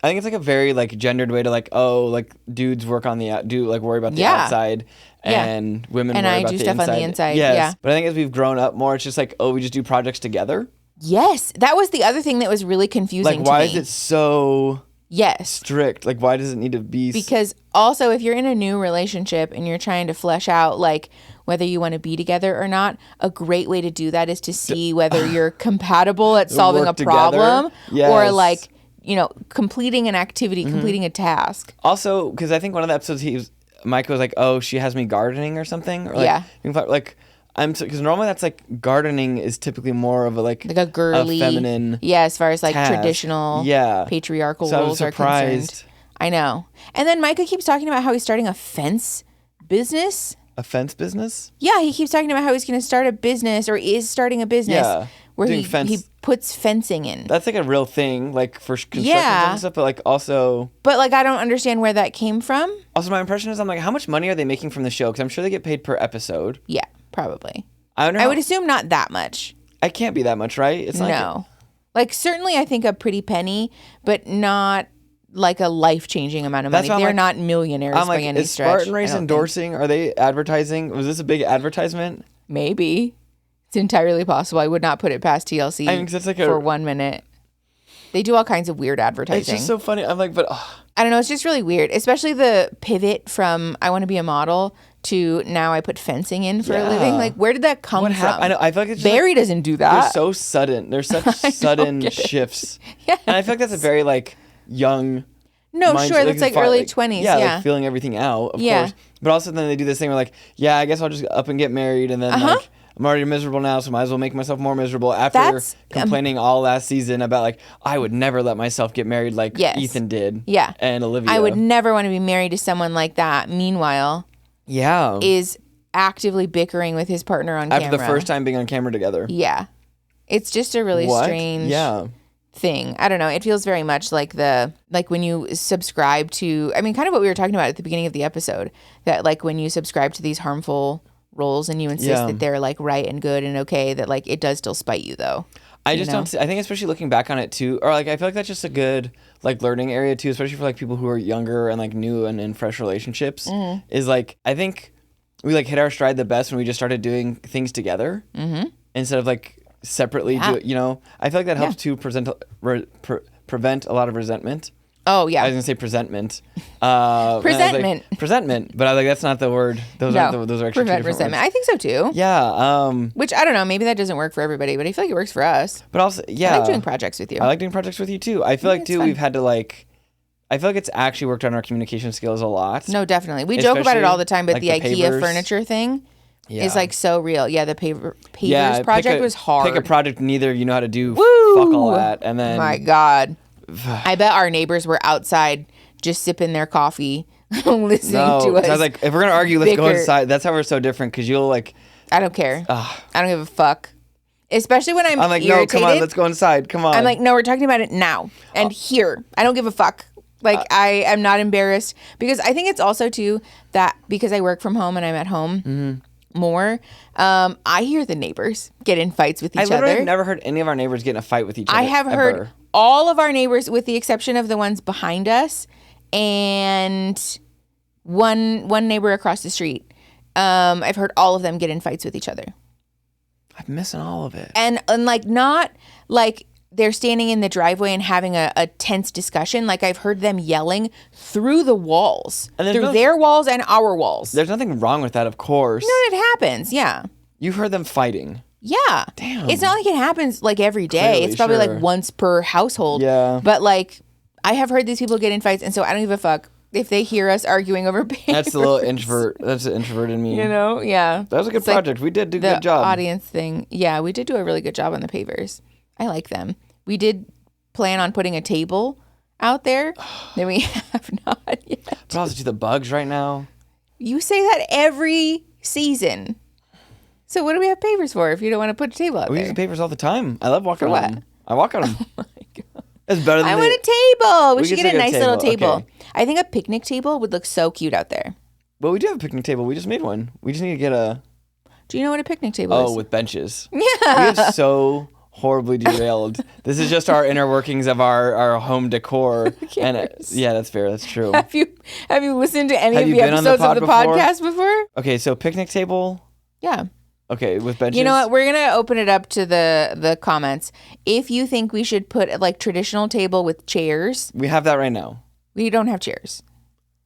think it's like a very like gendered way to like, oh, like dudes work on worry about the outside and women worry about the inside. And I do stuff on the inside. Yes. Yeah. But I think as we've grown up more, it's just like, oh, we just do projects together. Yes. That was the other thing that was really confusing to me. Like, why is it so... Yes. strict? Like, why does it need to be... Because also, if you're in a new relationship and you're trying to flesh out, like, whether you want to be together or not, a great way to do that is to see whether you're compatible at solving a problem or, like, completing an activity, completing a task. Also, because I think one of the episodes, Mike was like, oh, she has me gardening or something. Or like, because normally that's like gardening is typically more of like a girly, feminine. Yeah, as far as like task. Traditional patriarchal roles are concerned. I know. And then Micah keeps talking about how he's starting a fence business. A fence business? Yeah, he keeps talking about how he's going to start a business or is starting a business where he puts fencing in. That's like a real thing, like for construction and stuff, but like also... But like I don't understand where that came from. Also, my impression is I'm like, how much money are they making from the show? Because I'm sure they get paid per episode. Yeah. Probably. I would assume not that much. It can't be that much, right? It's not. No. Like certainly I think a pretty penny, but not like a life-changing amount of money. They're like, not millionaires by any stretch. Is Spartan Race endorsing? Are they advertising? Was this a big advertisement? Maybe. It's entirely possible. I would not put it past TLC for 1 minute. They do all kinds of weird advertising. It's just so funny. I'm like, but... I don't know. It's just really weird. Especially the pivot from I want to be a model to now I put fencing in for a living. Like, where did that come from? I know. I feel like it's just Barry doesn't do that. They're so sudden. They're such sudden shifts. Yeah. And I feel like that's a very, like, young. No, sure, that's like early 20s. Yeah, like feeling everything out, of course. But also then they do this thing where like, yeah, I guess I'll just up and get married, and then like I'm already miserable now, so might as well make myself more miserable after complaining all last season about like I would never let myself get married like Ethan did. Yeah. And Olivia. I would never want to be married to someone like that. Meanwhile, is actively bickering with his partner on camera. After the first time being on camera together. Yeah. It's just a really strange thing. I don't know. It feels very much like when you subscribe to, I mean, kind of what we were talking about at the beginning of the episode, that like when you subscribe to these harmful roles and you insist that they're like right and good and okay, that like it does still spite you though. I just don't see, I think especially looking back on it too, or like I feel like that's just a good like learning area too, especially for like people who are younger and like new and in fresh relationships, is like I think we like hit our stride the best when we just started doing things together instead of like separately do, you know. I feel like that helps to prevent a lot of resentment. Oh yeah, I was gonna say presentment. Presentment. Presentment, but I was like, that's not the word. Those are actually prevent resentment. Words. I think so too. Yeah. Which I don't know. Maybe that doesn't work for everybody, but I feel like it works for us. But also, yeah, I like doing projects with you. I like doing projects with you too. I feel like too we've had to like. I feel like it's actually worked on our communication skills a lot. No, definitely. We joke about it all the time, but like the IKEA furniture thing is like so real. Yeah, the pavers project was hard. Pick a project neither of you know how to do. Woo! Fuck all that, and then my God. I bet our neighbors were outside just sipping their coffee, listening to us. I was like, if we're gonna argue, let's go inside. That's how we're so different, because you'll like. I don't care. I don't give a fuck. Especially when I'm like, irritated. no, come on, let's go inside. Come on. I'm like, no, we're talking about it now and here. I don't give a fuck. Like, I am not embarrassed, because I think it's also too that because I work from home and I'm at home more, I hear the neighbors get in fights with each other. I literally have never heard any of our neighbors get in a fight with each other. I have heard all of our neighbors, with the exception of the ones behind us and one neighbor across the street. I've heard all of them get in fights with each other. I'm missing all of it. And like, not like they're standing in the driveway and having a tense discussion. Like, I've heard them yelling through the walls, through their walls and our walls. There's nothing wrong with that, of course. No, it happens. Yeah. You've heard them fighting. Yeah. Damn. It's not like it happens like every day. Clearly, it's probably like once per household. Yeah. But like, I have heard these people get in fights, and so I don't give a fuck if they hear us arguing over papers. That's the little introvert. That's the introvert in me. You know? Yeah. That was a good project. Like, we did do a good job. The audience thing. Yeah, we did do a really good job on the pavers. I like them. We did plan on putting a table out there that we have not yet. But also to the bugs right now. You say that every season. So what do we have pavers for if you don't want to put a table out there? We use the pavers all the time. I love walking on them. I walk on them. Oh my God. It's better than I want a table. We should get a nice little table. Okay. I think a picnic table would look so cute out there. Well, we do have a picnic table. We just made one. We just need to get a... Do you know what a picnic table is? Oh, with benches. Yeah. We have so horribly derailed. This is just our inner workings of our home decor. And yeah, that's fair. That's true. Have you listened to any of the episodes of the podcast before? Okay, so picnic table. Yeah. Okay, with benches. You know what? We're gonna open it up to the comments. If you think we should put like traditional table with chairs, we have that right now. We don't have chairs.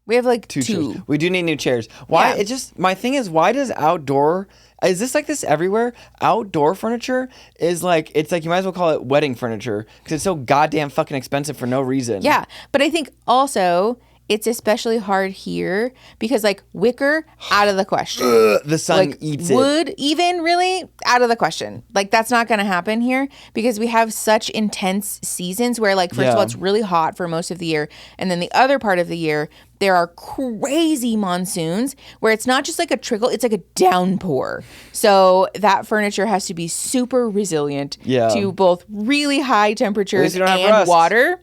We have like two. Chairs. We do need new chairs. Why? Yeah. It just my thing is, why does outdoor? Is this like this everywhere? Outdoor furniture is like, it's like you might as well call it wedding furniture because it's so goddamn fucking expensive for no reason. Yeah, but I think also it's especially hard here because like wicker, out of the question. The sun like, eats it. Wood, even really out of the question. Like that's not going to happen here because we have such intense seasons where like, first of all, it's really hot for most of the year. And then the other part of the year, there are crazy monsoons where it's not just like a trickle, it's like a downpour. So that furniture has to be super resilient to both really high temperatures and water.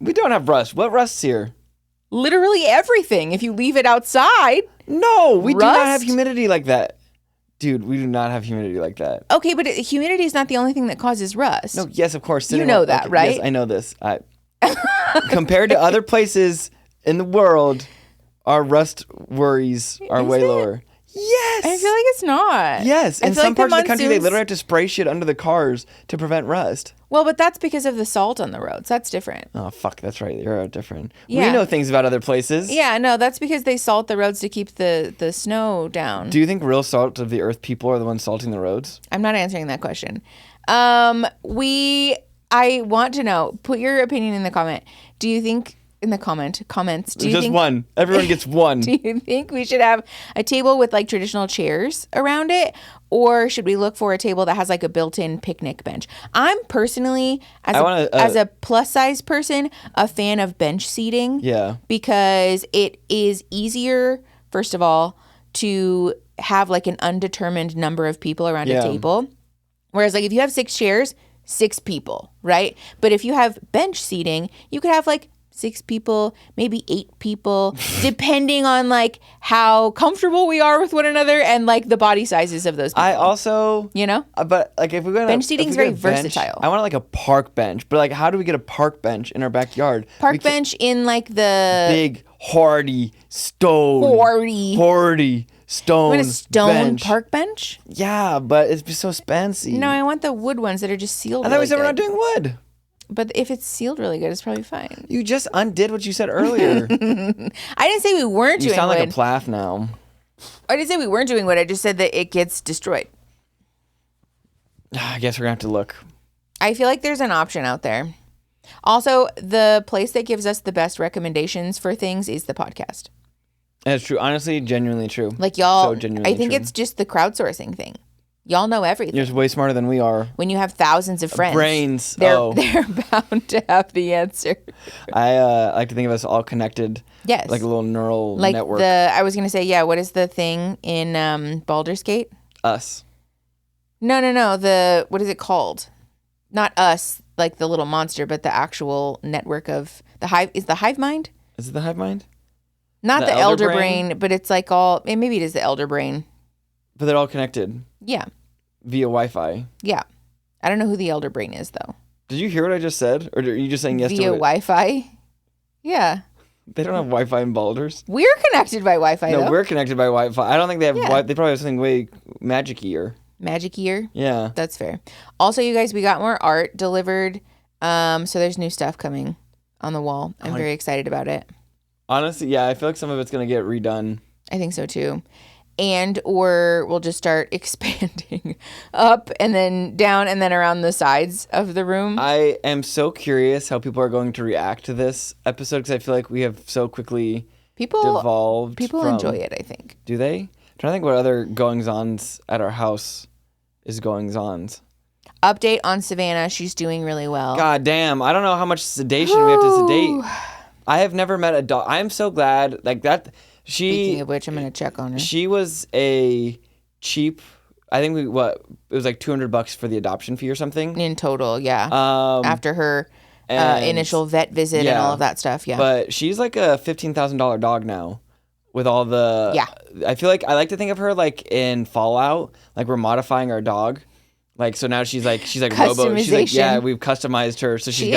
We don't have rust. What rust's here? Literally everything. If you leave it outside. No, we do not have humidity like that. Dude, we do not have humidity like that. Okay, but humidity is not the only thing that causes rust. No, yes, of course. You know that, right? Yes, I know this. Compared to other places in the world, our rust worries are way lower. Yes. I feel like it's not. Yes. In some parts of the country, they literally have to spray shit under the cars to prevent rust. Well, but that's because of the salt on the roads. That's different. Oh, fuck. That's right. You're different. Yeah. We know things about other places. Yeah, no, that's because they salt the roads to keep the snow down. Do you think real salt of the earth people are the ones salting the roads? I'm not answering that question. I want to know. Put your opinion in the comment. Do you think in the comments? Do you just think, one? Everyone gets one. Do you think we should have a table with like traditional chairs around it, or should we look for a table that has like a built-in picnic bench? I'm personally, as a plus size person, a fan of bench seating. Yeah. Because it is easier, first of all, to have like an undetermined number of people around a table. Whereas like if you have 6 chairs, 6 people, right? But if you have bench seating, you could have like 6 people, maybe 8 people, depending on like how comfortable we are with one another and like the body sizes of those people. I also, but like if we're gonna bench seating is very versatile. I want like a park bench, but like how do we get a park bench in our backyard? Park bench in like the big hardy stone. Hardy stone. You want a stone bench. park bench? Yeah, but it's just so fancy. No, I want the wood ones that are just sealed. I thought we said we're not doing wood. But if it's sealed really good, it's probably fine. You just undid what you said earlier. I didn't say we weren't doing wood. You sound like a Plath now. I didn't say we weren't doing wood. I just said that it gets destroyed. I guess we're going to have to look. I feel like there's an option out there. Also, the place that gives us the best recommendations for things is the podcast. That's true. Honestly, genuinely true. Like y'all, so I think it's just the crowdsourcing thing. Y'all know everything. You're way smarter than we are. When you have thousands of friends. Brains. They're bound to have the answer. I like to think of us all connected. Yes. Like a little neural like network. I was going to say, what is the thing in Baldur's Gate? Us. No. What is it called? Not us, like the little monster, but the actual network of the hive. Is the hive mind? Is it the hive mind? Not the elder brain, but it's like maybe it is the elder brain. But they're all connected. Yeah. Via Wi-Fi. Yeah. I don't know who the elder brain is, though. Did you hear what I just said? Or are you just saying yes to it? Via Wi-Fi? Yeah. They don't have Wi-Fi in Baldur's. We're connected by Wi-Fi, though. No, we're connected by Wi-Fi. I don't think they have They probably have something way magic-ier. Magic-ier? Yeah. That's fair. Also, you guys, we got more art delivered. So there's new stuff coming on the wall. I'm very excited about it. Honestly, yeah. I feel like some of it's going to get redone. I think so, too. Or we'll just start expanding up and then down and then around the sides of the room. I am so curious how people are going to react to this episode because I feel like we have so quickly devolved. People enjoy it, I think. Do they? I'm trying to think what other goings-ons at our house is goings-ons. Update on Savannah. She's doing really well. God damn. I don't know how much sedation we have to sedate. I have never met a dog. I'm so glad. Like that... Speaking of which, I'm going to check on her. She was a cheap, I think it was like $200 for the adoption fee or something. In total, yeah. After her initial vet visit and all of that stuff, yeah. But she's like a $15,000 dog now with all the... Yeah. I feel like I like to think of her like in Fallout, like we're modifying our dog. Like, so now she's like Robo. She's like, yeah, we've customized her. So she's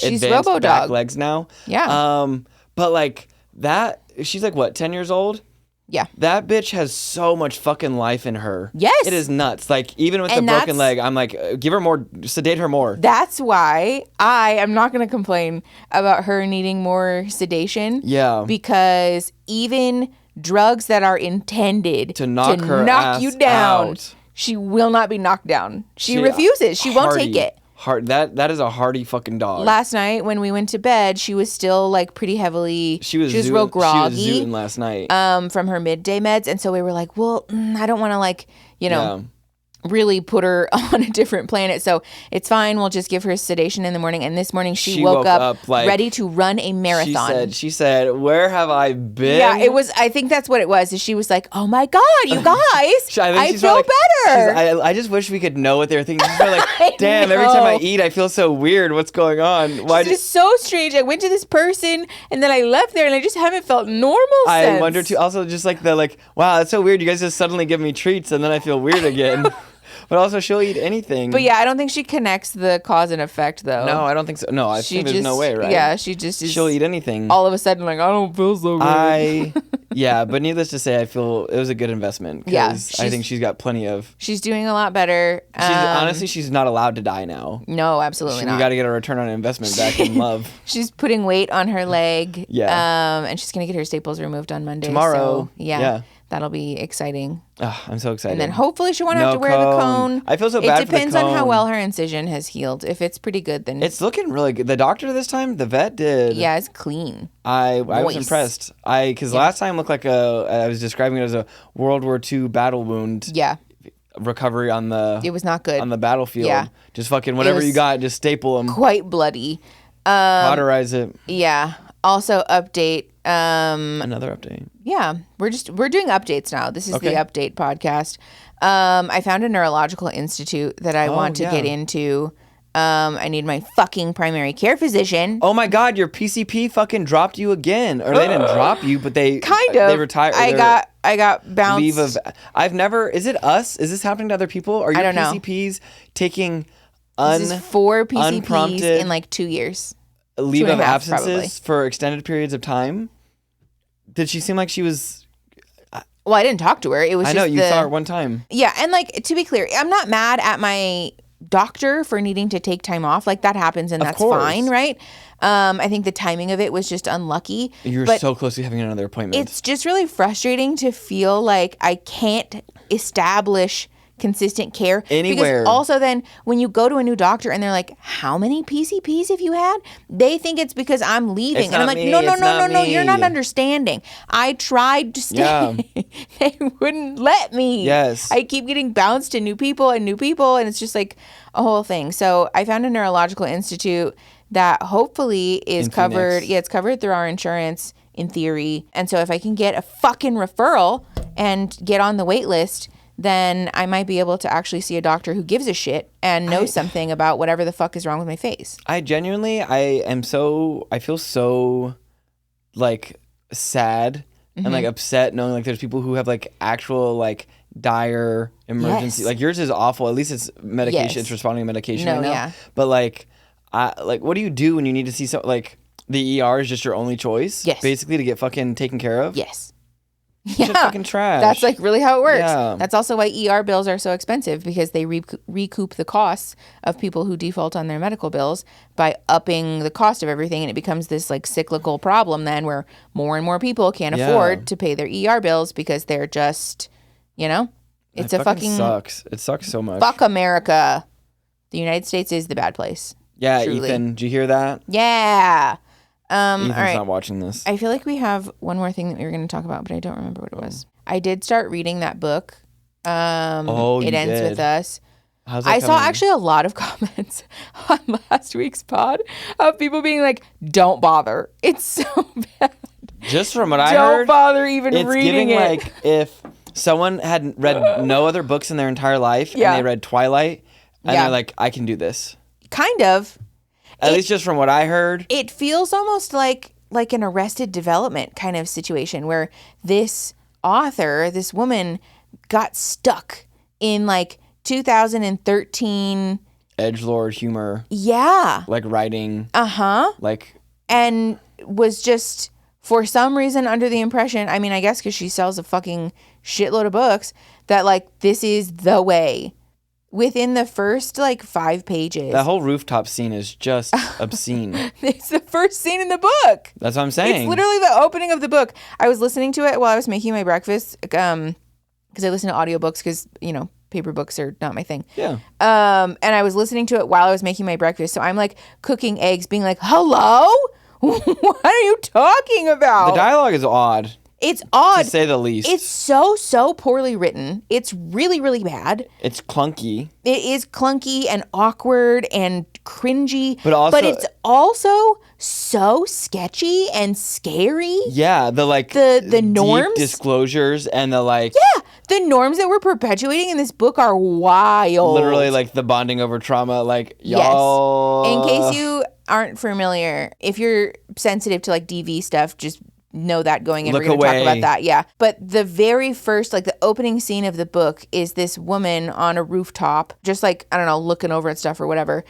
advanced Robo back dog. legs now. Yeah. But like that... She's like, what, 10 years old? Yeah. That bitch has so much fucking life in her. Yes. It is nuts. Like, even with the broken leg, I'm like, give her more, sedate her more. That's why I am not going to complain about her needing more sedation. Yeah. Because even drugs that are intended to knock you down, out. She will not be knocked down. She refuses. She won't take it. That is a hardy fucking dog. Like night when we went to bed, she was still like pretty heavily. She was real groggy. She was zooting last night. From her midday meds, and so we were like, well, I don't want to really put her on a different planet. So it's fine. We'll just give her sedation in the morning. And this morning she woke up like, ready to run a marathon. She said, where have I been? Yeah, it was. I think that's what it was. Is she was like, oh my God, you guys, I feel better. I just wish we could know what they were thinking. She's like, damn, every time I eat, I feel so weird. What's going on? Why? It's so strange. I went to this person and then I left there and I just haven't felt normal since. I wonder too. Also, just like wow, that's so weird. You guys just suddenly give me treats and then I feel weird again. But also, she'll eat anything. But yeah, I don't think she connects the cause and effect, though. No, I don't think so. No, I think there's no way, right? Yeah, she just is. She'll eat anything. All of a sudden, like, I don't feel so good. Yeah, but needless to say, I feel it was a good investment. Yeah. I think she's got plenty of. She's doing a lot better. Honestly, she's not allowed to die now. No, absolutely not. We got to get a return on investment back in love. She's putting weight on her leg. Yeah. And she's going to get her staples removed on Monday. Tomorrow. So, yeah. That'll be exciting. Oh, I'm so excited. And then hopefully she won't have to wear the cone. I feel so bad for the cone. It depends on how well her incision has healed. If it's pretty good, then... It's looking really good. The doctor this time, the vet did. Yeah, it's clean. I was impressed. Because last time looked like I was describing it as a World War II battle wound. Yeah. Recovery on the... It was not good. On the battlefield. Yeah. Just fucking whatever you got, just staple them. Quite bloody. Cauterize it. Yeah. Also update... Another update. Yeah, we're doing updates now. This is the update podcast. I found a neurological institute that I want to get into. I need my fucking primary care physician. Oh my God, your PCP fucking dropped you again, or they didn't drop you, but they they retired. I got bounced. Leave of. I've never. Is it us? Is this happening to other people? Are your PCPs taking this is 4 PCPs unprompted in like 2 years? Leave of absences for extended periods of time? Did she seem like she was... Well, I didn't talk to her. It was I know, you saw her one time. Yeah, and like, to be clear, I'm not mad at my doctor for needing to take time off. Like, that happens and that's fine, right? I think the timing of it was just unlucky. You're so close to having another appointment. It's just really frustrating to feel like I can't establish consistent care anywhere. Because also then when you go to a new doctor and they're like, how many PCPs have you had? They think it's because I'm leaving. And I'm like, no, you're not understanding. I tried to stay. Yeah. They wouldn't let me. Yes. I keep getting bounced to new people and it's just like a whole thing. So I found a neurological institute that hopefully is covered. Phoenix. Yeah, it's covered through our insurance in theory. And so if I can get a fucking referral and get on the wait list, then I might be able to actually see a doctor who gives a shit and knows something about whatever the fuck is wrong with my face. I feel so like sad and like upset knowing like there's people who have like actual like dire emergency. Yes. Like yours is awful. At least it's medication. Yes. It's responding to medication right now. Yeah. But like, what do you do when you need to see like the ER is just your only choice? Yes. Basically to get fucking taken care of? Yes. Yeah, fucking trash. That's like really how it works. Yeah. That's also why ER bills are so expensive because they recoup the costs of people who default on their medical bills by upping the cost of everything, and it becomes this like cyclical problem then where more and more people can't afford to pay their ER bills because they're just, it's a fucking sucks. It sucks so much. Fuck America. The United States is the bad place. Yeah, truly. Ethan, did you hear that? Yeah. Ethan's all right. not watching this. I feel like we have one more thing that we were going to talk about, but I don't remember what it was. I did start reading that book. It Ends With Us. How's that I saw actually a lot of comments on last week's pod of people being like, don't bother. It's so bad. Just from what I heard, don't bother even reading it. Like if someone had read no other books in their entire life and they read Twilight and they're like, I can do this. Kind of. At least just from what I heard. It feels almost like an Arrested Development kind of situation where this author, this woman, got stuck in like 2013. Edgelord humor. Yeah. Like writing. Uh-huh. Like. And was just, for some reason, under the impression, I mean, I guess because she sells a fucking shitload of books, that like this is the way. Within the first, 5 pages. That whole rooftop scene is just obscene. It's the first scene in the book. That's what I'm saying. It's literally the opening of the book. I was listening to it while I was making my breakfast, because I listen to audiobooks because, paper books are not my thing. Yeah. And I was listening to it while I was making my breakfast. So I'm, cooking eggs, being like, hello? What are you talking about? The dialogue is odd. It's odd. To say the least. It's so poorly written. It's really, really bad. It's clunky. It is clunky and awkward and cringy. But it's also so sketchy and scary. Yeah, the norms, deep disclosures and the Yeah, the norms that we're perpetuating in this book are wild. Literally the bonding over trauma, y'all. Yes. In case you aren't familiar, if you're sensitive to DV stuff, just know that going in. We're going to talk about that. Yeah. But the very first, the opening scene of the book is this woman on a rooftop, just looking over at stuff or whatever.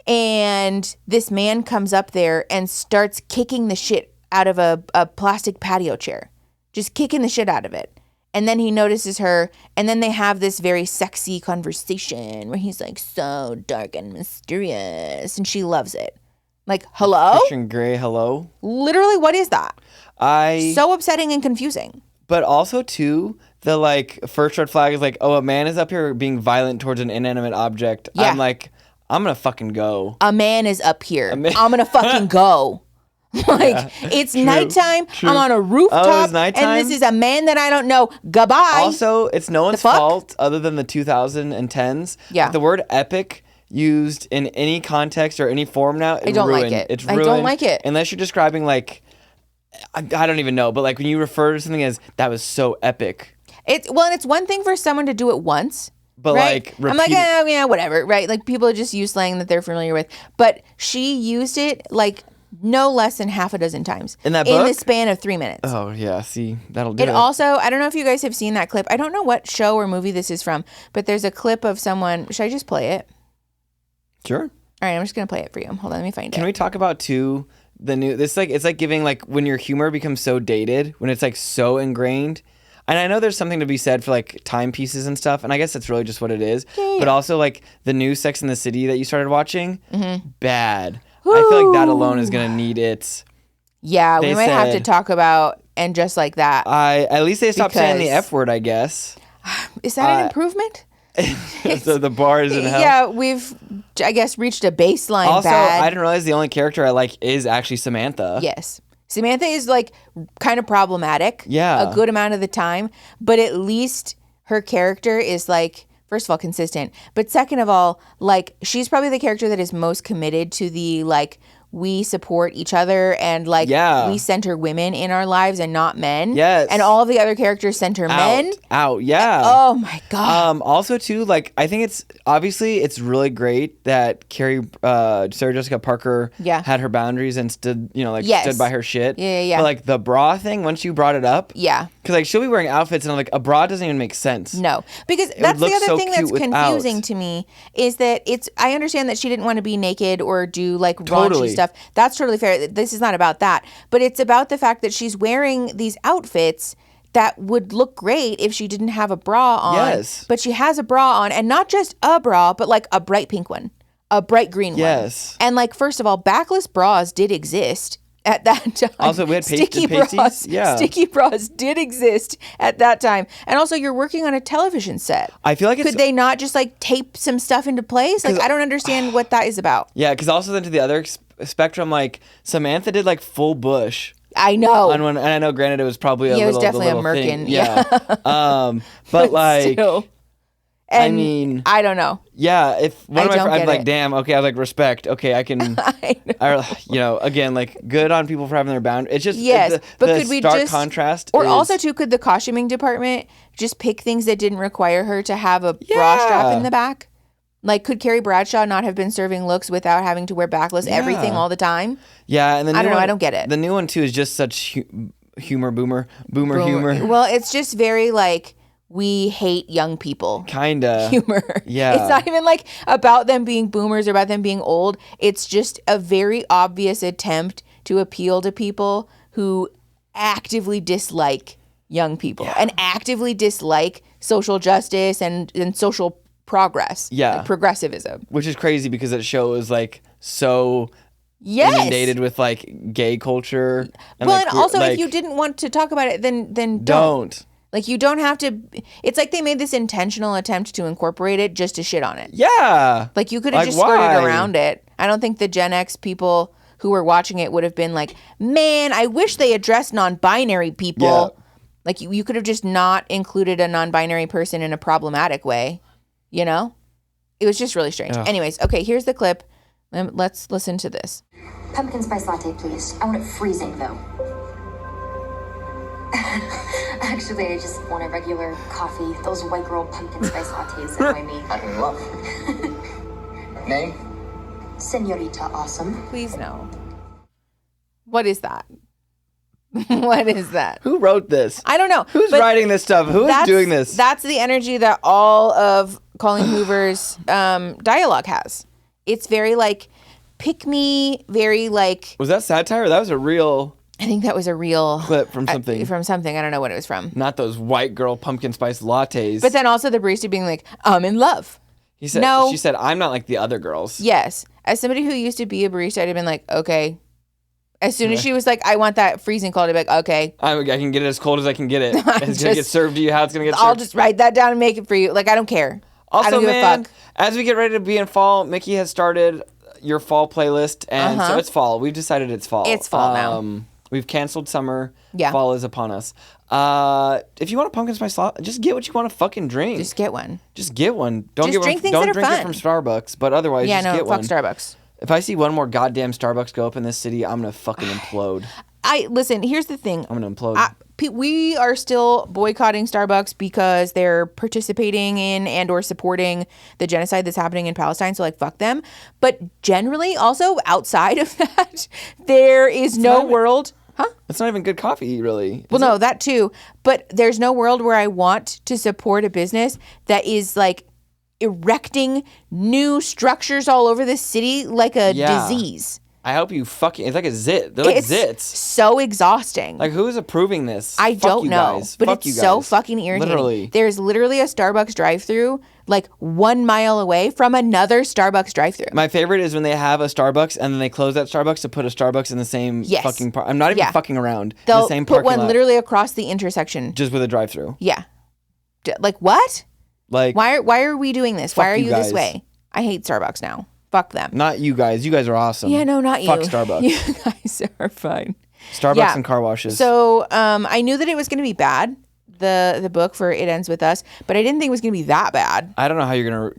And this man comes up there and starts kicking the shit out of a plastic patio chair, just kicking the shit out of it. And then he notices her, and then they have this very sexy conversation where he's so dark and mysterious, and she loves it. Hello? Christian Grey, hello? Literally, what is that? So upsetting and confusing. But also, too, the, like, first red flag is like, oh, a man is up here being violent towards an inanimate object. Yeah. I'm like, I'm going to fucking go. A man is up here. I'm going to fucking go. Like, it's nighttime. I'm on a rooftop. And this is a man that I don't know. Goodbye. Also, it's no one's fault other than the 2010s. Yeah. The word epic used in any context or any form now, I don't like it. It's ruined. I don't like it. Unless you're describing, like, I don't even know, but, like, when you refer to something as, that was so epic. And it's one thing for someone to do it once. But, right? like, I'm like, yeah, whatever, right? Like, people just use slang that they're familiar with. But she used it, like, no less than half a dozen times. In that book? In the span of 3 minutes. Oh, yeah, see, that'll do it. It also, I don't know if you guys have seen that clip. I don't know what show or movie this is from, but there's a clip of someone. Should I just play it? Sure. All right, I'm just going to play it for you. Hold on, let me find it. Can we talk about, too, the new, it's like giving, like, when your humor becomes so dated, when it's, like, so ingrained. And I know there's something to be said for, like, timepieces and stuff, and I guess that's really just what it is. Yeah. But also, like, the new Sex and the City that you started watching, bad. Ooh. I feel like that alone is going to need it. Yeah, we might have to talk about, and just like that. At least they stopped saying the F word, I guess. Is that an improvement? So the bar is in hell. Yeah, we've, I guess, reached a baseline. Also, bad. I didn't realize the only character I like is actually Samantha. Yes. Samantha is, like, kind of problematic. Yeah. A good amount of the time. But at least her character is, like, first of all, consistent. But second of all, like, she's probably the character that is most committed to the, like, we support each other and, like, we center women in our lives and not men. Yes. And all of the other characters center men. Yeah. Oh, my God. Also, too, like, I think it's really great that Sarah Jessica Parker had her boundaries and stood by her shit. Yeah. But, like, the bra thing, once you brought it up. Yeah. Because, like, she'll be wearing outfits and I'm like, a bra doesn't even make sense. No. Because that's the other thing that's confusing to me is that I understand that she didn't want to be naked or do, like, raunchy stuff. That's totally fair. This is not about that. But it's about the fact that she's wearing these outfits that would look great if she didn't have a bra on. Yes. But she has a bra on, and not just a bra, but, like, a bright pink one, a bright green one. Yes. And, like, first of all, backless bras did exist at that time. Also, we had sticky bras. Yeah. Sticky bras did exist at that time. And also, you're working on a television set. I feel like could they not just, like, tape some stuff into place? Like, I don't understand what that is about. Yeah, because also then to the other spectrum, like, Samantha did, like, full bush. I know. And I know, granted, it was probably it was definitely a merkin. Yeah. But like, still. And I mean, I don't know. Yeah, if one of my friends, I'm like, damn, okay, I was like, respect. Okay, I can, again, like, good on people for having their boundaries. It's just, but could we just contrast? Or also, too, could the costuming department just pick things that didn't require her to have a bra strap in the back? Like, could Carrie Bradshaw not have been serving looks without having to wear backless everything all the time? Yeah, and I don't know. I don't get it. The new one, too, is just such boomer humor. Well, it's just very, like, we hate young people. Kinda. Humor. Yeah. It's not even, like, about them being boomers or about them being old. It's just a very obvious attempt to appeal to people who actively dislike young people and actively dislike social justice and social progress. Yeah. Like progressivism. Which is crazy because that show is, like, so inundated with, like, gay culture. And, well, like, and also, if you didn't want to talk about it, then don't. Like, you don't have to. It's like they made this intentional attempt to incorporate it just to shit on it. Yeah. Like, you could have just skirted around it. I don't think the Gen X people who were watching it would have been like, man, I wish they addressed non-binary people. Yeah. Like, you could have just not included a non-binary person in a problematic way. You know? It was just really strange. Ugh. Anyways, okay, here's the clip. Let's listen to this. Pumpkin spice latte, please. I want it freezing, though. Actually, I just want a regular coffee. Those white girl pumpkin spice lattes annoy me. I'm in love. Name? Senorita Awesome. Please no. What is that? What is that? Who wrote this? I don't know. Who's writing this stuff? Who is doing this? That's the energy that all of Colleen Hoover's dialogue has. It's very, like, pick me, very, like... Was that satire or that was a real... I think that was a real... clip from something. I don't know what it was from. Not those white girl pumpkin spice lattes. But then also the barista being like, I'm in love. She said, I'm not like the other girls. Yes. As somebody who used to be a barista, I'd have been like, okay, As soon as she was like, I want that freezing cold, I'd be like, okay. I can get it as cold as I can get it. It's going to get served to you how it's going to get served. I'll just write that down and make it for you. Like, I don't care. Also, I don't give a fuck. as we get ready to be in fall, Mickey has started your fall playlist. And so it's fall. We've decided it's fall. It's fall now. We've canceled summer. Yeah. Fall is upon us. If you want a pumpkin spice latte, just get what you want to fucking drink. Just get one. Just get one. Don't Just get drink one. things Don't that are drink fun. it from Starbucks. But otherwise, just get one. Fuck Starbucks. If I see one more goddamn Starbucks go up in this city, I'm gonna fucking implode. Listen. Here's the thing. I'm gonna implode. We are still boycotting Starbucks because they're participating in and or supporting the genocide that's happening in Palestine. So like, fuck them. But generally, also outside of that, there is no world. Huh? It's not even good coffee, really. Well, no, that too. But there's no world where I want to support a business that is like erecting new structures all over the city like a disease. I hope you fucking... It's like a zit. They're like zits. So exhausting. Like, who's approving this? I Fuck don't you know. guys. But Fuck you it's so guys. fucking irritating. Literally. There's literally a Starbucks drive-thru like 1 mile away from another Starbucks drive-thru. My favorite is when they have a Starbucks and then they close that Starbucks to put a Starbucks in the same fucking... I'm not even fucking around. They'll in the same put one lot, literally across the intersection. just with a drive-thru. Yeah. Like, what? Like... Why are we doing this? Why are you this guys. way? I hate Starbucks now. Fuck them. Not you guys. You guys are awesome. Yeah, no, not you. Fuck Starbucks. You guys are fine. Starbucks and car washes. So I knew that it was going to be bad, the book for It Ends With Us, but I didn't think it was going to be that bad. I don't know how you're going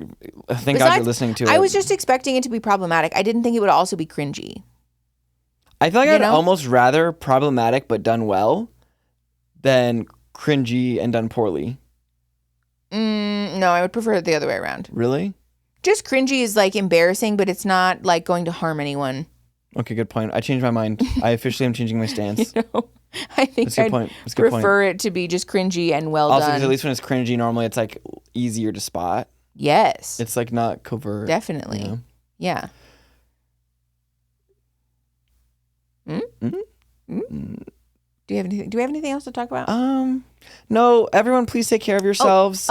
to... Thank God you're listening to it. I was just expecting it to be problematic. I didn't think it would also be cringy. I feel like I'd almost rather problematic but done well than cringy and done poorly. No, I would prefer it the other way around. Really? Just cringy is like embarrassing, but it's not like going to harm anyone. Okay, good point. I changed my mind. I officially am changing my stance. I think I'd prefer it to be just cringy and well also, done. because at least when it's cringy, normally it's like easier to spot. Yes. It's like not covert. Definitely. You know? Yeah. Do we have anything else to talk about? No, everyone please take care of yourselves.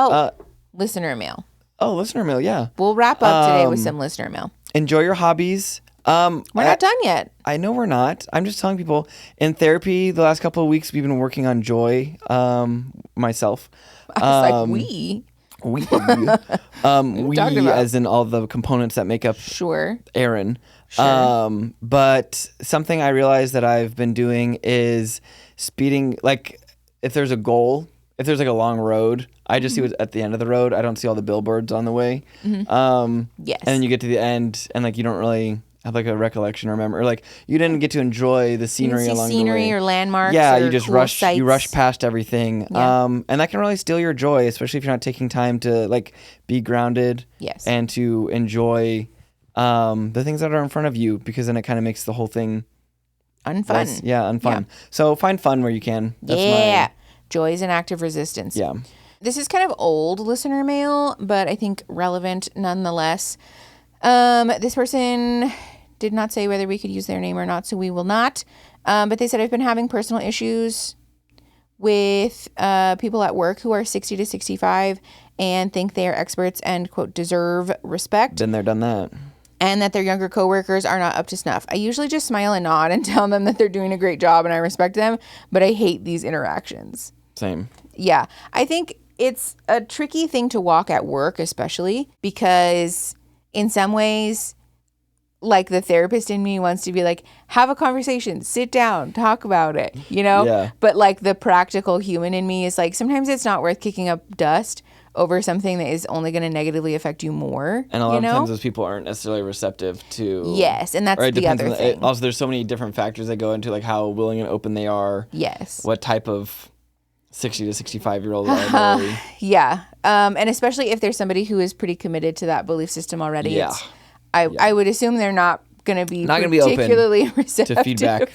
Listener mail. Oh, listener mail, yeah. We'll wrap up today with some listener mail. Enjoy your hobbies. We're not done yet. I know we're not. I'm just telling people in therapy the last couple of weeks we've been working on joy. Myself. I was like, we as in all the components that make up Aaron. Sure. But something I realized that I've been doing is speeding. Like if there's a goal, if there's like a long road, I just see what's at the end of the road. I don't see all the billboards on the way. Yes. And then you get to the end and like you don't really have like a recollection or remember, or like you didn't get to enjoy the scenery along the way. Scenery or landmarks. Yeah, or you just cool rush. sights. You rush past everything. Yeah. And that can really steal your joy, especially if you're not taking time to like be grounded. Yes. And to enjoy the things that are in front of you, because then it kind of makes the whole thing unfun. unfun. Yeah. So find fun where you can. That's Joy is an act of resistance. Yeah. This is kind of old listener mail, but I think relevant nonetheless. This person did not say whether we could use their name or not, so we will not. But they said, I've been having personal issues with people at work who are 60 to 65 and think they are experts and, quote, deserve respect. Been there, done that. And that their younger coworkers are not up to snuff. I usually just smile and nod and tell them that they're doing a great job and I respect them, but I hate these interactions. Same. Yeah. I think it's a tricky thing to walk at work, especially because in some ways, like the therapist in me wants to be like, have a conversation, sit down, talk about it, you know? Yeah. But like the practical human in me is like, sometimes it's not worth kicking up dust over something that is only going to negatively affect you more. And a lot of times those people aren't necessarily receptive to... Yes, and that's the other thing. Also, there's so many different factors that go into like how willing and open they are. Yes. What type of 60 to 65-year-old are they? Yeah. And especially if there's somebody who is pretty committed to that belief system already. Yeah. I would assume they're not going to be particularly open receptive to feedback.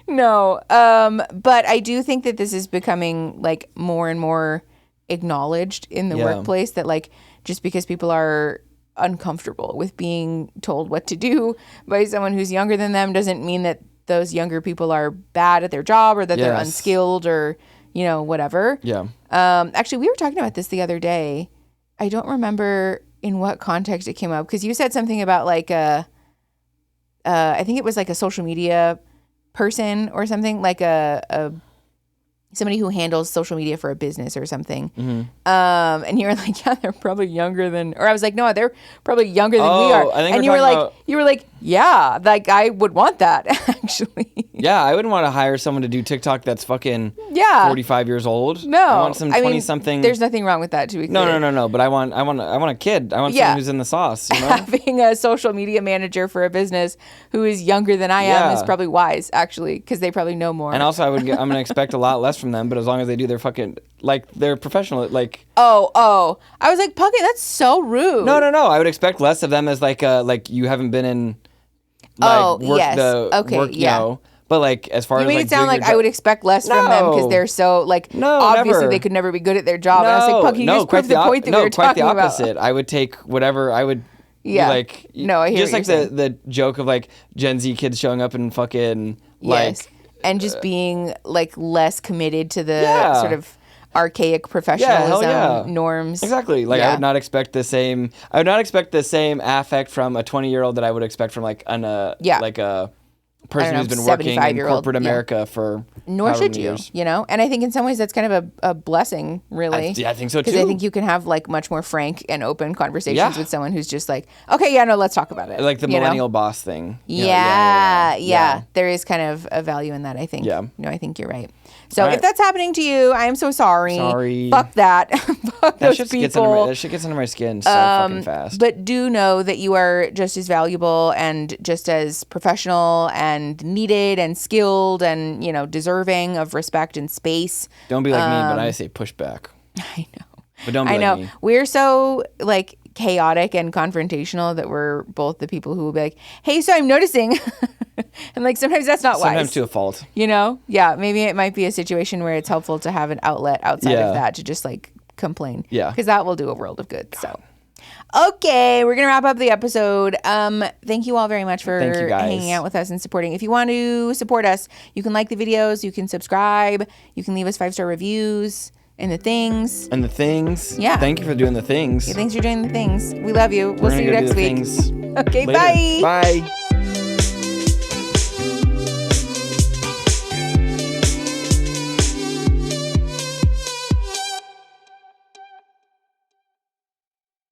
No. But I do think that this is becoming like more and more acknowledged in the workplace, that like just because people are uncomfortable with being told what to do by someone who's younger than them doesn't mean that those younger people are bad at their job or that they're unskilled or, you know, whatever. Yeah. Actually, we were talking about this the other day. I don't remember in what context it came up, because you said something about like I think it was like a social media person or something, like a somebody who handles social media for a business or something. And you were like, yeah, they're probably younger than, or I was like, no, they're probably younger than we are. I think and you were like, yeah, like I would want that actually. Yeah, I wouldn't want to hire someone to do TikTok that's fucking 45 years old. No, I want some 20-something. There's nothing wrong with that, to be clear. No. But I want a kid. I want someone who's in the sauce. You know? Having a social media manager for a business who is younger than I am is probably wise, actually, because they probably know more. And also, I'm gonna expect a lot less from them, but as long as they do their fucking, like, they're professional, like. Oh, I was like, Puckett, that's so rude. No. I would expect less of them as like you haven't been in. Like, work, you know. But like, as far as made like, it sound like I would expect less from them because they're so like. Obviously, never. they could never be good at their job. And I was like, Puck, you just proved the point that we were talking about. Quite the opposite. I would take whatever I would. Yeah. Like, no, I hear just what like you're saying. the joke of like Gen Z kids showing up and fucking like. Yes. And just being like less committed to the sort of archaic professionalism norms. Exactly. Like I would not expect the same. I would not expect the same affect from a 20-year-old that I would expect from like like a person who's been working in corporate America for. Nor should you, years. you know? And I think in some ways that's kind of a blessing, really. I think so too. Because I think you can have like much more frank and open conversations with someone who's just like, okay, let's talk about it. Like the millennial boss thing. Yeah. There is kind of a value in that, I think. Yeah. No, I think you're right. So if that's happening to you, I am so sorry. Fuck that. Fuck those people. That shit gets under my skin so fucking fast. But do know that you are just as valuable and just as professional and needed and skilled and, deserving of respect and space. Don't be like me, but I say push back. I know. But don't be like me. We're so like chaotic and confrontational that we're both the people who will be like, hey, so I'm noticing. And like sometimes that's not wise. Sometimes to a fault. Yeah, maybe it might be a situation where it's helpful to have an outlet outside of that to just like complain. Yeah. Because that will do a world of good. So. Okay, we're going to wrap up the episode. Thank you all very much for hanging out with us and supporting. If you want to support us, you can like the videos, you can subscribe, you can leave us 5-star reviews and the things. Yeah. Thank you for doing the things. Yeah, thanks for doing the things. We love you. We'll see you next week. Things okay, later. bye. Bye.